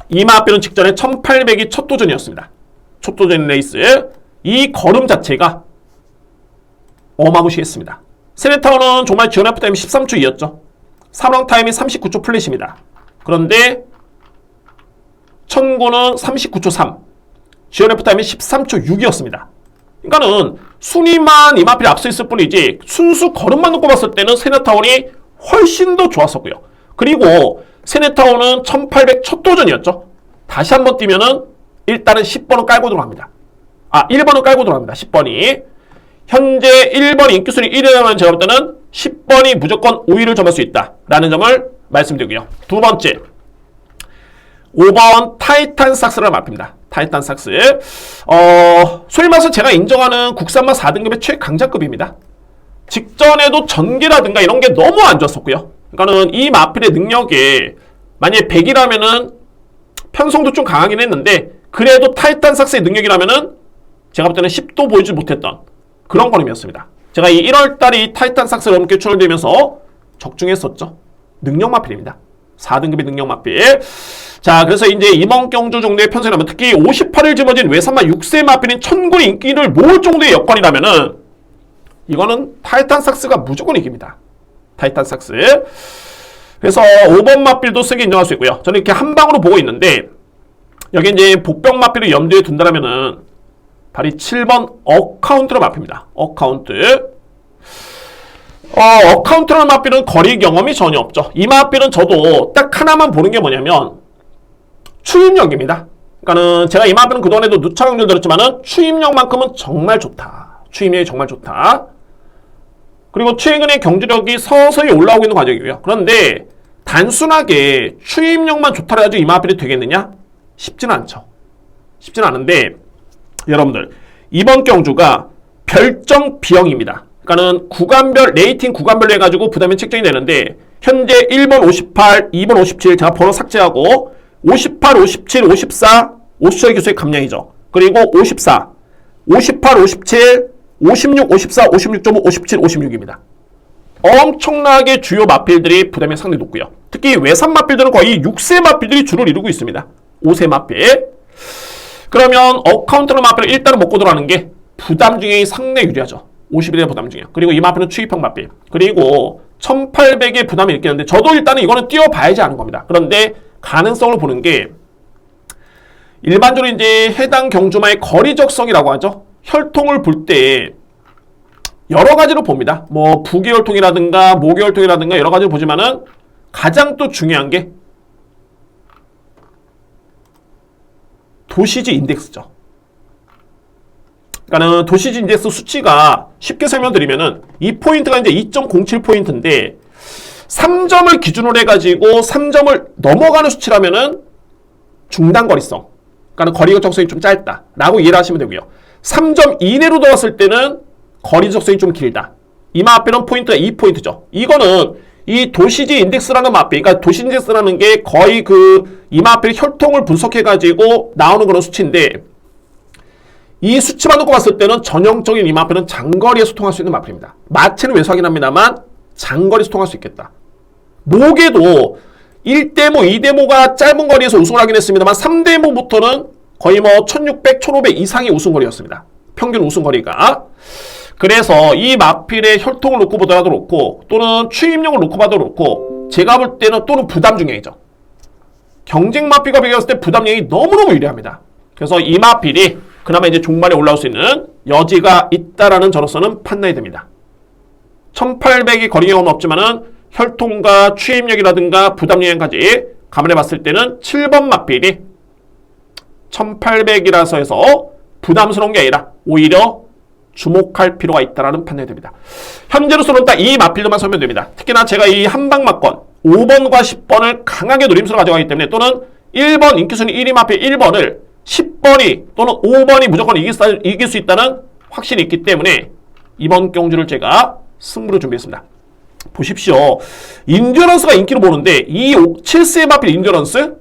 이 마필은 직전에 1800이 첫 도전이었습니다. 첫 도전 레이스. 이 걸음 자체가 어마무시했습니다. 세네타운은 정말 지원F 타임이 13초 2였죠. 3런 타임이 39초 플랫입니다. 그런데 천군은 39초 3, 지원F 타임이 13초 6이었습니다. 그러니까는 순위만 이마필이 앞서 있을 뿐이지 순수 걸음만 놓고 봤을 때는 세네타운이 훨씬 더 좋았었고요. 그리고 세네타운은 1800 첫 도전이었죠. 다시 한번 뛰면은 일단은 10번은 깔고 들어갑니다. 1번은 깔고 들어갑니다. 10번이. 현재 1번 인기순위 1위라면 제가 볼 때는 10번이 무조건 5위를 점할 수 있다라는 점을 말씀드리고요. 두 번째, 5번 타이탄 삭스를 마핍니다. 타이탄 삭스. 소위 말해서 제가 인정하는 국산마 4등급의 최강자급입니다. 직전에도 전기라든가 이런 게 너무 안 좋았었고요. 그러니까는 이 마필의 능력에 만약에 100이라면은 편성도 좀 강하긴 했는데 그래도 타이탄 삭스의 능력이라면은 제가 볼 때는 10도 보이지 못했던 그런 걸음이었습니다. 제가 이 1월달에 이 타이탄 삭스를 넘게 출연되면서 적중했었죠. 능력 마필입니다. 4등급의 능력 마필. 자, 그래서 이제 이번 경주 정도의 편성이라면 특히 58을 짊어진 외산마 6세 마필인 천군의 인기를 모을 정도의 여건이라면은 이거는 타이탄 삭스가 무조건 이깁니다. 타이탄 삭스. 그래서 5번 마필도 쓰기 인정할 수 있고요. 저는 이렇게 한 방으로 보고 있는데 여기 이제 복병 마필을 염두에 둔다라면은 발이 7번 어카운트로 마필입니다. 어카운트. 어카운트라는 마필은 거리 경험이 전혀 없죠. 이 마필은 저도 딱 하나만 보는 게 뭐냐면 추임력입니다. 그러니까는 제가 이 마필은 그동안에도 누차 강조드렸지만은 추임력만큼은 정말 좋다. 추임력이 정말 좋다. 그리고 최근에 경주력이 서서히 올라오고 있는 과정이고요. 그런데 단순하게 추임력만 좋다고 해가지고 이 마필이 되겠느냐? 쉽지는 않죠. 쉽지는 않은데 여러분들 이번 경주가 별정 B형입니다. 그러니까는 구간별 레이팅 구간별로 해가지고 부담이 책정이 되는데 현재 1번 58, 2번 57 제가 번호 삭제하고 58, 57, 54 50초의 기수의 감량이죠. 그리고 54, 58, 57, 56, 54, 56.5, 57, 56입니다. 엄청나게 주요 마필들이 부담이 상당히 높고요. 특히 외산 마필들은 거의 6세 마필들이 주를 이루고 있습니다. 5세 마필. 그러면 어카운트로 마필을 일단은 먹고 들어가는 게 부담 중에 상당히 유리하죠. 51의 부담 중이요. 그리고 이 마필은 추입형 마필. 그리고 1800의 부담이 있겠는데 저도 일단은 이거는 뛰어봐야지 아는 겁니다. 그런데 가능성을 보는 게 일반적으로 이제 해당 경주마의 거리적성이라고 하죠. 혈통을 볼 때 여러 가지로 봅니다. 뭐 부기혈통이라든가 모기혈통이라든가 여러 가지로 보지만은 가장 또 중요한 게 도시지 인덱스죠. 그러니까는 도시지 인덱스 수치가 쉽게 설명드리면은 이 포인트가 이제 2.07포인트인데 3점을 기준으로 해가지고 3점을 넘어가는 수치라면은 중단거리성, 그러니까 거리 적성이 좀 짧다라고 이해를 하시면 되고요. 3점 이내로 들어왔을 때는 거리 적성이 좀 길다. 이 마필은 포인트가 2포인트죠. 이거는 이 도시지 인덱스라는 마필, 그러니까 도시 인덱스라는 게 거의 이 마필 혈통을 분석해가지고 나오는 그런 수치인데, 이 수치만 놓고 봤을 때는 전형적인 이 마필은 장거리에 소통할 수 있는 마필입니다. 마체는 왜소하긴 합니다만 장거리 소통할 수 있겠다. 모계도 1대모, 2대모가 짧은 거리에서 우승을 하긴 했습니다만 3대모부터는 거의 1600, 1500 이상의 우승거리였습니다. 평균 우승거리가. 그래서 이 마필의 혈통을 놓고 보더라도 그렇고, 또는 추임력을 놓고 봐도 그렇고, 제가 볼 때는 또는 부담 중량이죠. 경쟁 마필과 비교했을 때 부담량이 너무너무 유리합니다. 그래서 이 마필이 그나마 이제 종말에 올라올 수 있는 여지가 있다라는 저로서는 판단이 됩니다. 1800이 거리 경험은 없지만은 혈통과 추임력이라든가 부담 영향까지 감안해 봤을 때는 7번 마필이 1800이라서 해서 부담스러운 게 아니라 오히려 주목할 필요가 있다는 판단이 됩니다. 현재로서는 딱 이 마필들만 설명됩니다. 특히나 제가 이 한방마권 5번과 10번을 강하게 노림수로 가져가기 때문에, 또는 1번 인기순위 1위 마필 1번을 10번이 또는 5번이 무조건 이길 수 있다는 확신이 있기 때문에 이번 경주를 제가 승부를 준비했습니다. 보십시오. 인듀런스가 인기로 보는데 이 7세의 마필 인듀런스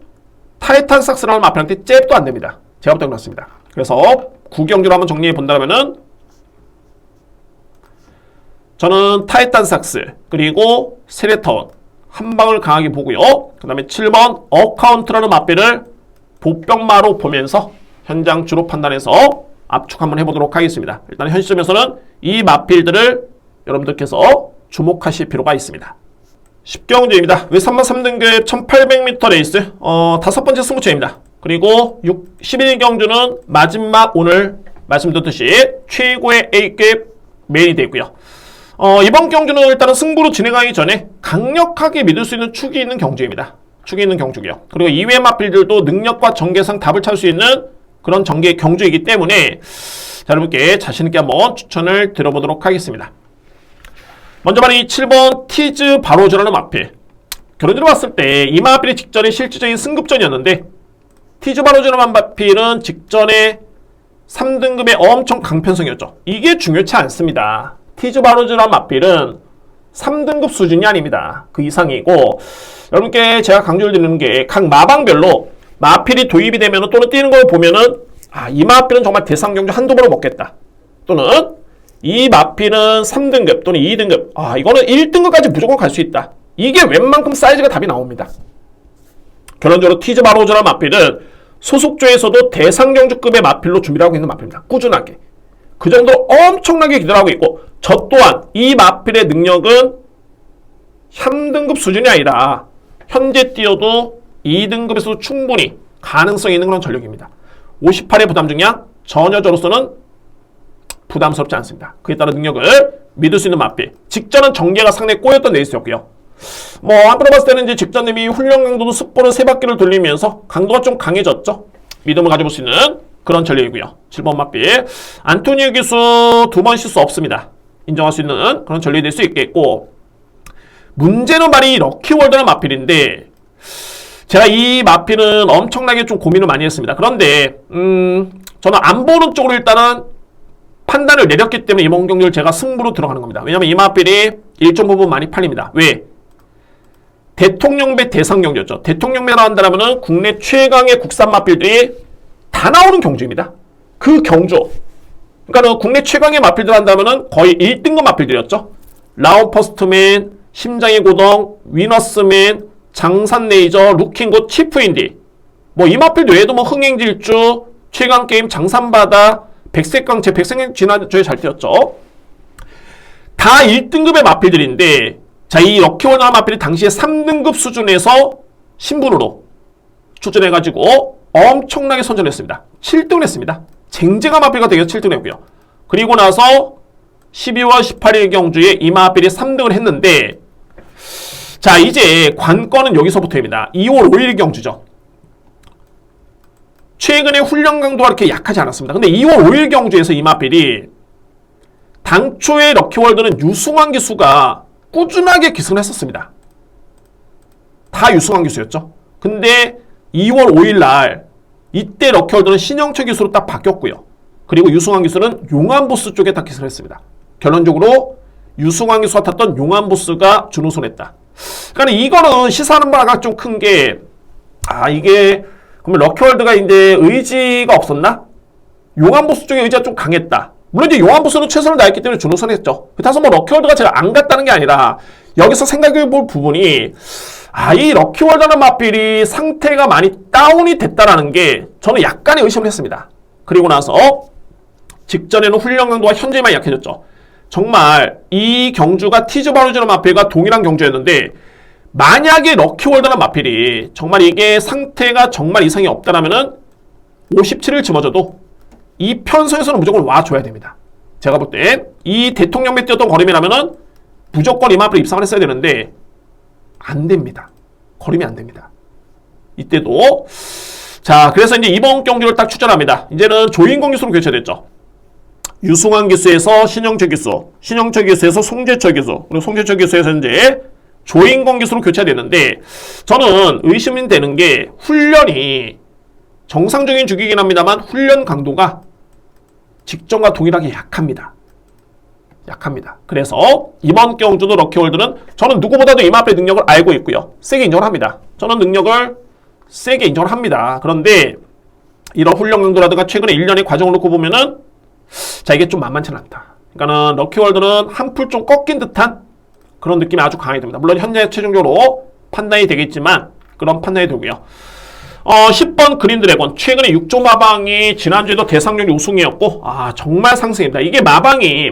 타이탄 삭스라는 마필한테 잽도 안 됩니다. 제가 볼때 그렇습니다. 그래서 구경주로 한번 정리해 본다면 저는 타이탄 삭스 그리고 세레턴 한 방을 강하게 보고요. 그 다음에 7번 어카운트라는 마필을 보병마로 보면서 현장 주로 판단해서 압축 한번 해보도록 하겠습니다. 일단 현 시점에서는 이 마필들을 여러분들께서 주목하실 필요가 있습니다. 10경주입니다. 외산마 3등급 1800m 레이스 5번째 승부처입니다. 그리고 11경주는 마지막 오늘 말씀드렸듯이 최고의 A급 메인이 되고요. 이번 경주는 일단은 승부로 진행하기 전에 강력하게 믿을 수 있는 축이 있는 경주입니다. 축이 있는 경주고요. 그리고 이외의 마필들도 능력과 전개상 답을 찾을 수 있는 그런 전개 경주이기 때문에 자, 여러분께 자신있게 한번 추천을 드려보도록 하겠습니다. 먼저 바로 이 7번 티즈 바로즈라는 마필. 결론적으로 봤을 때 이 마필이 직전에 실질적인 승급전이었는데, 티즈 바로즈라는 마필은 직전에 3등급의 엄청 강편성이었죠. 이게 중요치 않습니다. 티즈 바로즈라는 마필은 3등급 수준이 아닙니다. 그 이상이고, 여러분께 제가 강조를 드리는 게 각 마방별로 마필이 도입이 되면 또는 뛰는 걸 보면은 이 마필은 정말 대상 경주 한두 번을 먹겠다. 또는 이 마필은 3등급 또는 2등급 이거는 1등급까지 무조건 갈 수 있다. 이게 웬만큼 사이즈가 답이 나옵니다. 결론적으로 티즈 바로즈라는 마필은 소속조에서도 대상 경주급의 마필로 준비를 하고 있는 마필입니다. 꾸준하게. 그 정도로 엄청나게 기대하고 있고, 저 또한 이 마필의 능력은 3등급 수준이 아니라 현재 뛰어도 2등급에서도 충분히 가능성이 있는 그런 전력입니다. 58의 부담 중량 전혀 저로서는 부담스럽지 않습니다. 그에 따른 능력을 믿을 수 있는 마필. 직전은 전개가 상당히 꼬였던 레이스였고요. 한편으로 봤을 때는 이제 직전 대비 훈련 강도도 습보를 3바퀴를 돌리면서 강도가 좀 강해졌죠. 믿음을 가져볼 수 있는 그런 전력이고요. 7번 마필. 안토니오 기수 2번 실수 없습니다. 인정할 수 있는 그런 전력이 될 수 있겠고, 문제는 바로 이 럭키월드라는 마필인데, 제가 이 마필은 엄청나게 좀 고민을 많이 했습니다. 그런데 저는 안 보는 쪽으로 일단은 판단을 내렸기 때문에 이번 경기를 제가 승부로 들어가는 겁니다. 왜냐면 이 마필이 일정 부분 많이 팔립니다. 왜? 대통령배 대상 경주였죠. 대통령배라 한다면은 국내 최강의 국산 마필들이 다 나오는 경주입니다. 그 경주. 그러니까 국내 최강의 마필들 한다면은 거의 1등급 마필들이었죠. 라운퍼스트맨, 심장의 고동, 위너스맨, 장산레이저, 루킹고, 치프인디. 이 마필 외에도 흥행질주, 최강게임, 장산바다, 백색광채, 백색진화저에 잘 뛰었죠. 다 1등급의 마필들인데, 자, 이 럭키워너 마필이 당시에 3등급 수준에서 신분으로 출전해가지고 엄청나게 선전했습니다. 7등을 했습니다. 쟁쟁한 마필과 대결 7등을 했고요. 그리고 나서 12월 18일 경주에 이 마필이 3등을 했는데, 자, 이제 관건은 여기서부터입니다. 2월 5일 경주죠. 최근에 훈련 강도가 이렇게 약하지 않았습니다. 근데 2월 5일 경주에서 이 마필이 당초에 럭키월드는 유승환 기수가 꾸준하게 기승을 했었습니다. 다 유승환 기수였죠. 근데 2월 5일 날 이때 럭키홀드는 신영철 기수로 딱 바뀌었고요. 그리고 유승환 기수는 용암보스 쪽에 딱 기술을 했습니다. 결론적으로 유승환 기수가 탔던 용암보스가 준우승했다. 그러니까 이거는 시사하는 바가 좀 큰 게, 이게 그러면 럭키월드가 이제 의지가 없었나? 용암보스 쪽에 의지가 좀 강했다. 물론 이제 용암보스는 최선을 다했기 때문에 준우승했죠. 그래서 뭐 럭키월드가 제가 안 갔다는 게 아니라 여기서 생각해 볼 부분이, 이 럭키월드라는 마필이 상태가 많이 다운이 됐다라는 게 저는 약간의 의심을 했습니다. 그리고 나서 직전에는 훈련 강도가 현재만 약해졌죠. 정말 이 경주가 티즈바루즈라는 마필과 동일한 경주였는데, 만약에 럭키월드라는 마필이 정말 이게 상태가 정말 이상이 없다라면은 57을 짊어져도 이 편성에서는 무조건 와줘야 됩니다. 제가 볼 때 이 대통령배 뛰었던 걸음이라면은 무조건 이 마필을 입상을 했어야 되는데 안 됩니다. 걸음이 안 됩니다. 이때도 자, 그래서 이제 이번 경기를 딱 추천합니다. 이제는 조인권 기수로 교체됐죠. 유승환 기수에서 신영철 기수, 신영철 기수에서 송재철 기수, 그리고 송재철 기수에서 이제 조인권 기수로 교체됐는데, 저는 의심이 되는 게 훈련이 정상적인 주기긴 합니다만 훈련 강도가 직전과 동일하게 약합니다. 약합니다. 그래서 이번 경주도 럭키월드는 저는 누구보다도 이마페의 능력을 알고 있고요. 세게 인정을 합니다. 저는 능력을 세게 인정을 합니다. 그런데 이런 훈련 강도라든가 최근에 1년의 과정을 놓고 보면은 자, 이게 좀 만만치 않다. 그러니까는 럭키월드는 한풀 좀 꺾인 듯한 그런 느낌이 아주 강하게 됩니다. 물론 현재 최종적으로 판단이 되겠지만 그런 판단이 되고요. 10번 그린드래곤, 최근에 6조 마방이 지난주에도 대상률 우승이었고, 정말 상승입니다. 이게 마방이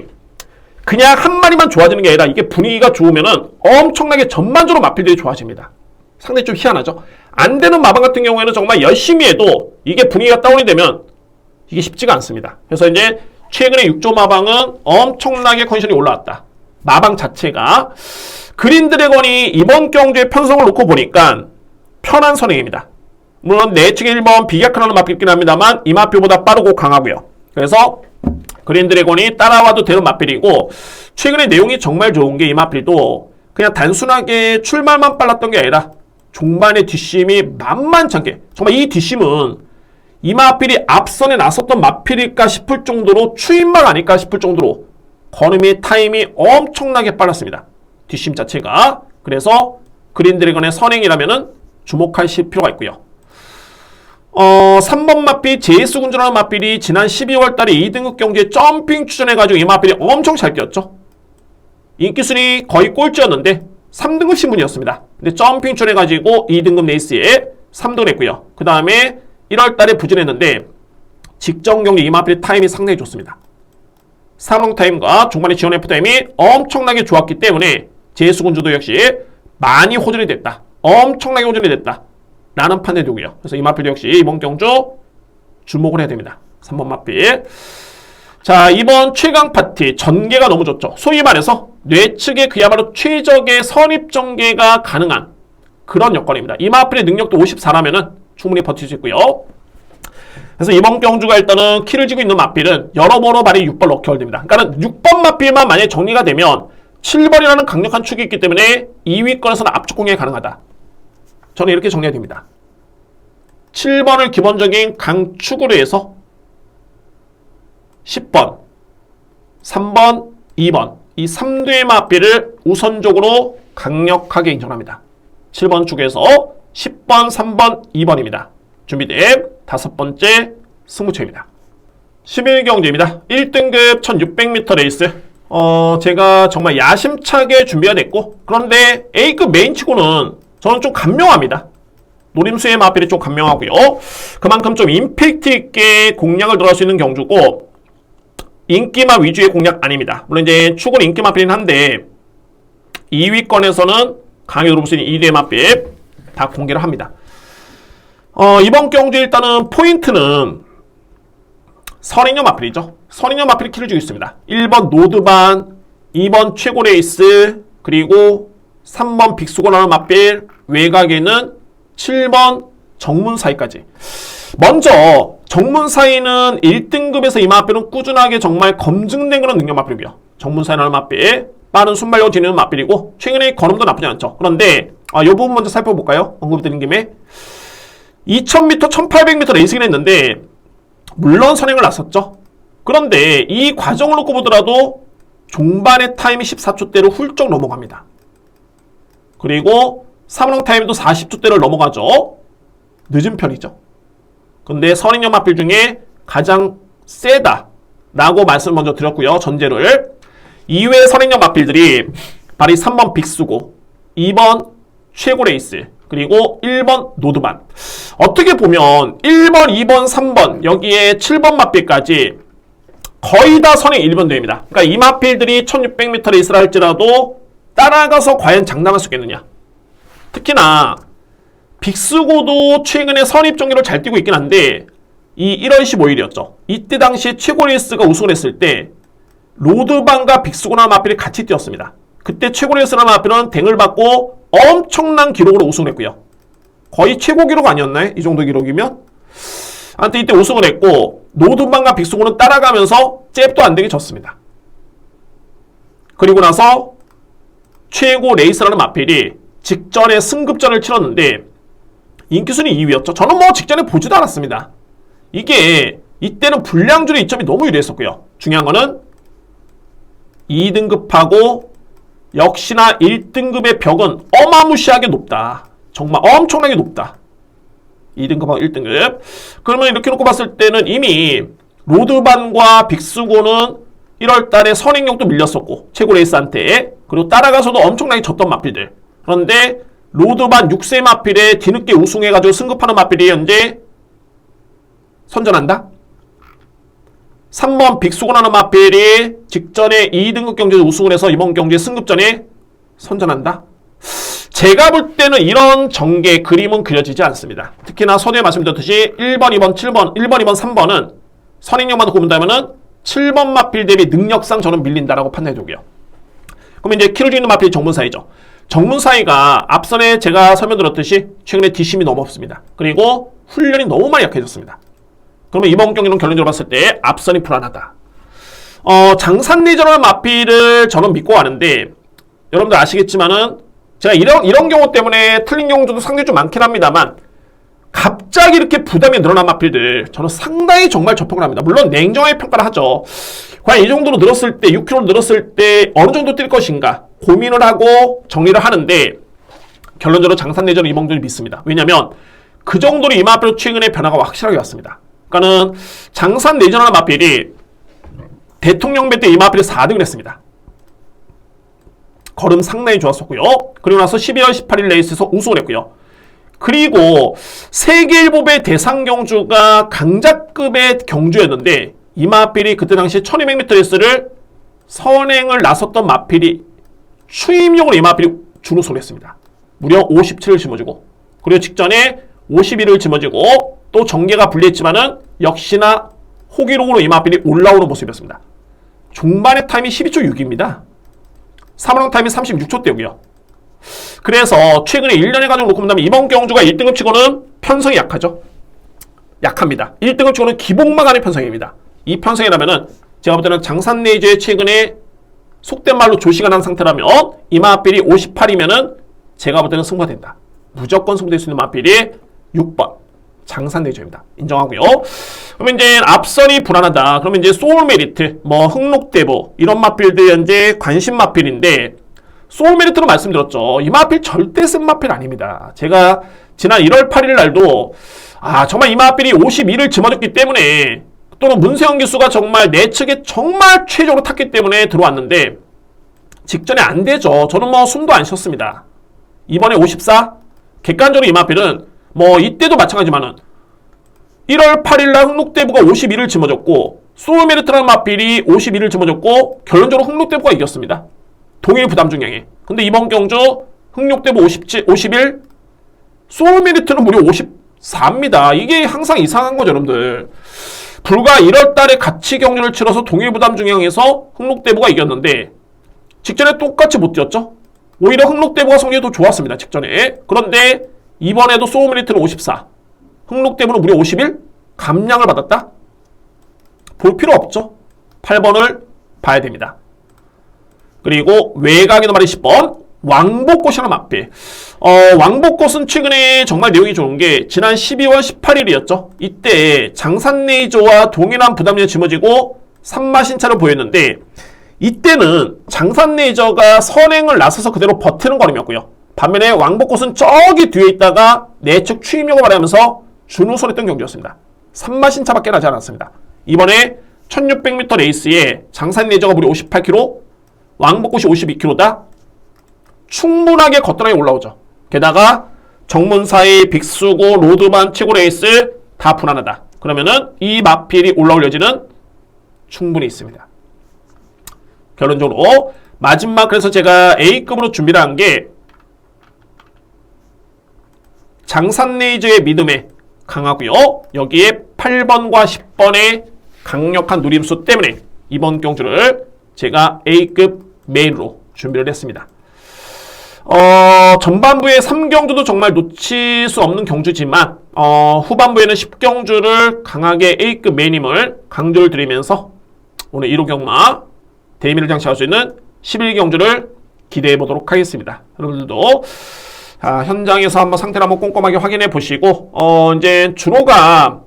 그냥 한 마리만 좋아지는 게 아니라 이게 분위기가 좋으면은 엄청나게 전반적으로 마필들이 좋아집니다. 상당히 좀 희한하죠. 안 되는 마방 같은 경우에는 정말 열심히 해도 이게 분위기가 다운이 되면 이게 쉽지가 않습니다. 그래서 이제 최근에 6조 마방은 엄청나게 컨디션이 올라왔다. 마방 자체가. 그린드래곤이 이번 경주의 편성을 놓고 보니까 편한 선행입니다. 물론 내측의 1번 비약하는 마필이긴 합니다만 이 마필보다 빠르고 강하고요. 그래서 그린드래곤이 따라와도 되는 마필이고, 최근에 내용이 정말 좋은 게 이 마필도 그냥 단순하게 출발만 빨랐던 게 아니라 종반의 뒷심이 만만치 않게, 정말 이 뒷심은 이 마필이 앞선에 나섰던 마필일까 싶을 정도로 추임말 아닐까 싶을 정도로 걸음의 타임이 엄청나게 빨랐습니다. 뒷심 자체가. 그래서 그린드래곤의 선행이라면은 주목하실 필요가 있고요. 3번 마필 제이스 군주라는 마필이 지난 12월 달에 2등급 경기에 점핑 추천해가지고 이 마필이 엄청 잘 뛰었죠. 인기순위 거의 꼴찌였는데 3등급 신분이었습니다. 근데 점핑 추천해가지고 2등급 레이스에 3등을 했고요. 그 다음에 1월 달에 부진했는데 직전 경기 이 마필의 타임이 상당히 좋습니다. 산홍 타임과 중반의 지원 F 타임이 엄청나게 좋았기 때문에 제이스 군주도 역시 많이 호전이 됐다. 엄청나게 호전이 됐다. 라는 판단이 되고요. 그래서 이 마필 역시 이번 경주 주목을 해야 됩니다. 3번 마필. 자, 이번 최강 파티 전개가 너무 좋죠. 소위 말해서 뇌측에 그야말로 최적의 선입전개가 가능한 그런 여건입니다. 이 마필의 능력도 54라면은 충분히 버틸 수 있고요. 그래서 이번 경주가 일단은 키를 쥐고 있는 마필은 여러모로 말이 6번 럭키월드입니다. 그러니까 6번 마필만 만약에 정리가 되면 7번이라는 강력한 축이 있기 때문에 2위권에서는 압축 공략이 가능하다. 저는 이렇게 정리해야 됩니다. 7번을 기본적인 강축으로 해서 10번, 3번, 2번 이 3두의 마필을 우선적으로 강력하게 인정합니다. 7번 축에서 10번, 3번, 2번입니다. 준비된 5번째 승부처입니다. 11경주입니다. 1등급 1600m 레이스. 제가 정말 야심차게 준비가 됐고, 그런데 A급 메인치고는 저는 좀 간명합니다. 노림수의 마필이 좀 간명하고요. 그만큼 좀 임팩트 있게 공략을 들어갈 수 있는 경주고, 인기마 위주의 공략 아닙니다. 물론 이제 축은 인기 마필이긴 한데 2위권에서는 강하게 들어볼 수 있는 2위의 마필 다 공개를 합니다. 이번 경주 일단은 포인트는 선인형 마필이죠. 선인형 마필이 키를 주고 있습니다. 1번 노드반, 2번 최고레이스, 그리고 3번 빅수고라는 마필, 외곽에는 7번 정문사이까지. 먼저 정문사이는 1등급에서 이 마필은 꾸준하게 정말 검증된 그런 능력 마필이고요. 정문사이라는 마필, 빠른 순발력을 지니는 마필이고 최근에 걸음도 나쁘지 않죠. 그런데 이 부분 먼저 살펴볼까요? 언급드린 김에 2000m, 1800m 레이싱을 했는데 물론 선행을 났었죠. 그런데 이 과정을 놓고 보더라도 종반의 타임이 14초대로 훌쩍 넘어갑니다. 그리고 3월 타임도 40초대를 넘어가죠. 늦은 편이죠. 근데 선행형 마필 중에 가장 세다라고 말씀을 먼저 드렸고요. 전제를. 이외의 선행형 마필들이 바로 3번 빅수고, 2번 최고레이스, 그리고 1번 노드반. 어떻게 보면 1번, 2번, 3번, 여기에 7번 마필까지 거의 다 선행 1번대입니다. 그러니까 이 마필들이 1600m 레이스를 할지라도 따라가서 과연 장담할 수 있겠느냐. 특히나 빅스고도 최근에 선입 정기로 잘 뛰고 있긴 한데 이 1월 15일이었죠. 이때 당시에 최고레이스가 우승을 했을 때 로드반과 빅스고나 마필이 같이 뛰었습니다. 그때 최고레이스나 마필은 댕을 받고 엄청난 기록으로 우승을 했고요. 거의 최고 기록 아니었나요? 이 정도 기록이면? 아무튼 이때 우승을 했고 노드반과 빅스고는 따라가면서 잽도 안 되게 졌습니다. 그리고 나서 최고 레이스라는 마필이 직전에 승급전을 치렀는데 인기순위 2위였죠. 저는 뭐 직전에 보지도 않았습니다. 이게 이때는 불량줄의 이점이 너무 유리했었고요. 중요한 거는 2등급하고 역시나 1등급의 벽은 어마무시하게 높다. 정말 엄청나게 높다. 2등급하고 1등급. 그러면 이렇게 놓고 봤을 때는 이미 로드반과 빅스고는 1월달에 선행력도 밀렸었고 최고 레이스한테, 그리고 따라가서도 엄청나게 졌던 마필들. 그런데 로드반 6세 마필에 뒤늦게 우승해가지고 승급하는 마필이 현재 선전한다? 3번 빅수고라는 마필이 직전에 2등급 경기에서 우승을 해서 이번 경기에 승급전에 선전한다? 제가 볼 때는 이런 전개 그림은 그려지지 않습니다. 특히나 서두에 말씀드렸듯이 1번, 2번, 7번, 1번, 2번, 3번은 선행력만 놓고 본다면은 7번 마필 대비 능력상 저는 밀린다라고 판단해두고요. 그러면 이제 키를 주는 마필이 정문사이죠. 정문사이가 앞선에 제가 설명드렸듯이 최근에 뒷심이 너무 없습니다. 그리고 훈련이 너무 많이 약해졌습니다. 그러면 이번 경기는 결론적으로 봤을 때 앞선이 불안하다. 장산내전의 마필을 저는 믿고 가는데 여러분들 아시겠지만은 제가 이런 경우 때문에 틀린 경우도 상당히 좀 많긴 합니다만 갑자기 이렇게 부담이 늘어난 마필들 저는 상당히 정말 접촉을 합니다. 물론 냉정하게 평가를 하죠. 과연 이 정도로 늘었을 때 6kg 늘었을 때 어느 정도 뛸 것인가 고민을 하고 정리를 하는데 결론적으로 장산내전은 이번 경기를 믿습니다. 왜냐하면 그 정도로 이 마필로 최근에 변화가 확실하게 왔습니다. 그러니까는 장산내전하는 마필이 대통령배 때 이 마필이 4등을 했습니다. 걸음 상당히 좋았었고요. 그리고 나서 12월 18일 레이스에서 우승을 했고요. 그리고 세계일보배 대상경주가 강자급의 경주였는데 이 마필이 그때 당시 1200m 레이스를 선행을 나섰던 마필이 추임용으로 이 마필이 준우승을 했습니다. 무려 57을 짊어지고, 그리고 직전에 51을 짊어지고 또 정계가 불리했지만은 역시나 호기록으로 이 마필이 올라오는 모습이었습니다. 종반의 타임이 12초 6입니다. 3월 타임이 36초대고요. 그래서 최근에 1년의 과정을 놓고 본다면 이번 경주가 1등급 치고는 편성이 약하죠. 약합니다. 1등급 치고는 기복만 가는 편성입니다. 이 편성이라면은 제가 볼 때는 장산내제의 최근에 속된 말로 조시가 난 상태라면 이 마필이 58이면은 제가 볼 때는 승부가 된다. 무조건 승부될 수 있는 마필이 6번 장산내제입니다. 인정하고요. 그러면 이제 앞선이 불안하다. 그러면 이제 소울메리트, 뭐 흑록대보 이런 마필들 현재 관심 마필인데 소울메리트로 말씀드렸죠. 이 마필 절대 쓴 마필 아닙니다. 제가 지난 1월 8일 날도 정말 이 마필이 52를 짊어졌기 때문에 또는 문세영 기수가 정말 내 측에 정말 최적으로 탔기 때문에 들어왔는데 직전에 안 되죠. 저는 뭐 숨도 안 쉬었습니다. 이번에 54? 객관적으로 이 마필은 뭐 이때도 마찬가지지만은 1월 8일날 흑록대부가 51을 짊어졌고 소울메리트라는 마필이 51을 짊어졌고 결론적으로 흑록대부가 이겼습니다. 동일 부담 중량에. 근데 이번 경주 흑록대부 51, 소울메리트는 무려 54입니다. 이게 항상 이상한 거죠, 여러분들. 불과 1월달에 같이 경주를 치러서 동일 부담 중량에서 흑록대부가 이겼는데 직전에 똑같이 못 뛰었죠. 오히려 흑록대부가 성적이 더 좋았습니다, 직전에. 그런데 이번에도 소울메리트는 54, 흑록대부는 무려 51? 감량을 받았다? 볼 필요 없죠. 8번을 봐야 됩니다. 그리고 외곽에도 말이 10번, 왕복꽃이라는 마필. 왕복꽃은 최근에 정말 내용이 좋은 게 지난 12월 18일이었죠. 이때 장산레이저와 동일한 부담력이 짊어지고 산마신차를 보였는데 이때는 장산레이저가 선행을 나서서 그대로 버티는 걸음이었고요. 반면에 왕복꽃은 저기 뒤에 있다가 내측 추임력을 발휘하면서 준우선했던 경기였습니다. 산마신차밖에 나지 않았습니다. 이번에 1600m 레이스에 장산레이저가 무려 58km, 왕복꽃이 52km다. 충분하게 거뜬하게 올라오죠. 게다가 정문사의 빅수고 로드반 최고 레이스 다 분할하다. 그러면은 이 마필이 올라올 여지는 충분히 있습니다. 결론적으로 마지막 그래서 제가 A급으로 준비를 한 게 장산레이저의 믿음에 강하고요. 여기에 8번과 10번의 강력한 누림수 때문에 이번 경주를 제가 A급 메인으로 준비를 했습니다. 전반부의 3경주도 정말 놓칠 수 없는 경주지만 후반부에는 10경주를 강하게 A급 메인임을 강조를 드리면서 오늘 1호 경마 대미를 장식할 수 있는 11경주를 기대해 보도록 하겠습니다. 여러분들도 현장에서 한번 상태를 한번 꼼꼼하게 확인해 보시고 이제 주로가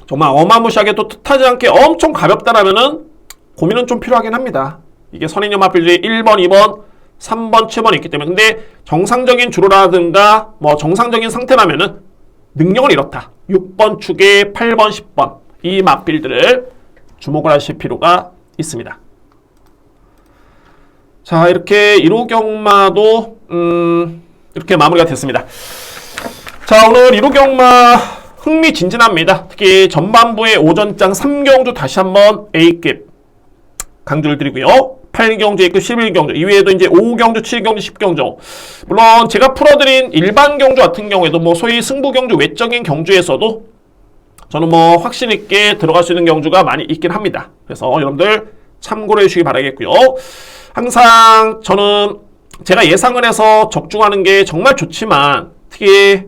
정말 어마무시하게 또 뜻하지 않게 엄청 가볍다라면은 고민은 좀 필요하긴 합니다. 이게 선행력 마필들이 1번, 2번, 3번, 7번이 있기 때문에 근데 정상적인 주로라든가 뭐 정상적인 상태라면은 능력은 이렇다. 6번 축에 8번, 10번 이 마필들을 주목을 하실 필요가 있습니다. 자, 이렇게 1호 경마도 이렇게 마무리가 됐습니다. 자, 오늘 1호 경마 흥미진진합니다. 특히 전반부의 오전장 3경주 다시 한번 A급 강조를 드리고요. 8경주, A급 11경주, 이외에도 이제 5경주, 7경주, 10경주. 물론 제가 풀어드린 일반 경주 같은 경우에도 뭐 소위 승부경주, 외적인 경주에서도 저는 뭐 확신 있게 들어갈 수 있는 경주가 많이 있긴 합니다. 그래서 여러분들 참고를 해주시기 바라겠고요. 항상 저는 제가 예상을 해서 적중하는 게 정말 좋지만 특히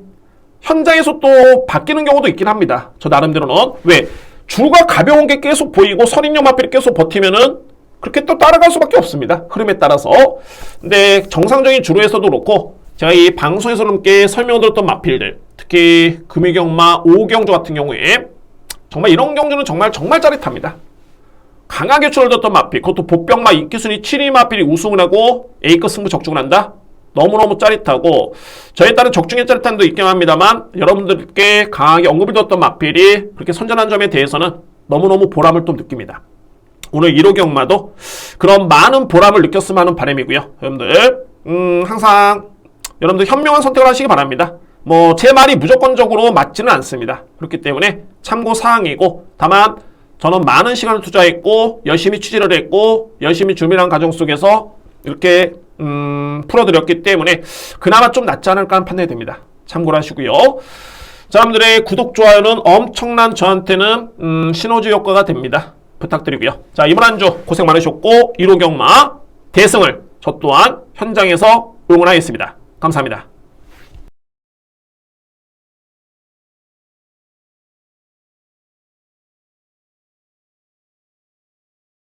현장에서 또 바뀌는 경우도 있긴 합니다. 저 나름대로는. 왜? 주가 가벼운 게 계속 보이고 선인력 마필이 계속 버티면은 그렇게 또 따라갈 수밖에 없습니다. 흐름에 따라서. 근데 정상적인 주로에서도 그렇고 제가 이 방송에서 함께 설명드렸던 마필들 특히 금일경마 5경주 같은 경우에 정말 이런 경주는 정말 짜릿합니다. 강하게 출혈됐던 마필, 그것도 보병마 인기순위 7위 마필이 우승을 하고 A급 승부 적중을 한다? 너무너무 짜릿하고 저에 따른 적중의 짜릿함도 있긴 합니다만 여러분들께 강하게 언급을 드렸던 마필이 그렇게 선전한 점에 대해서는 너무너무 보람을 또 느낍니다. 오늘 1호 경마도 그런 많은 보람을 느꼈으면 하는 바람이고요. 여러분들 항상 여러분들 현명한 선택을 하시기 바랍니다. 뭐 제 말이 무조건적으로 맞지는 않습니다. 그렇기 때문에 참고사항이고 다만 저는 많은 시간을 투자했고 열심히 취재를 했고 열심히 준비한 과정 속에서 이렇게 풀어드렸기 때문에 그나마 좀 낫지 않을까 하는 판단이 됩니다. 참고를 하시고요. 자, 여러분들의 구독, 좋아요는 엄청난 저한테는 시너지 효과가 됩니다. 부탁드리고요. 자, 이번 한 주 고생 많으셨고 1호 경마 대승을 저 또한 현장에서 응원하겠습니다. 감사합니다.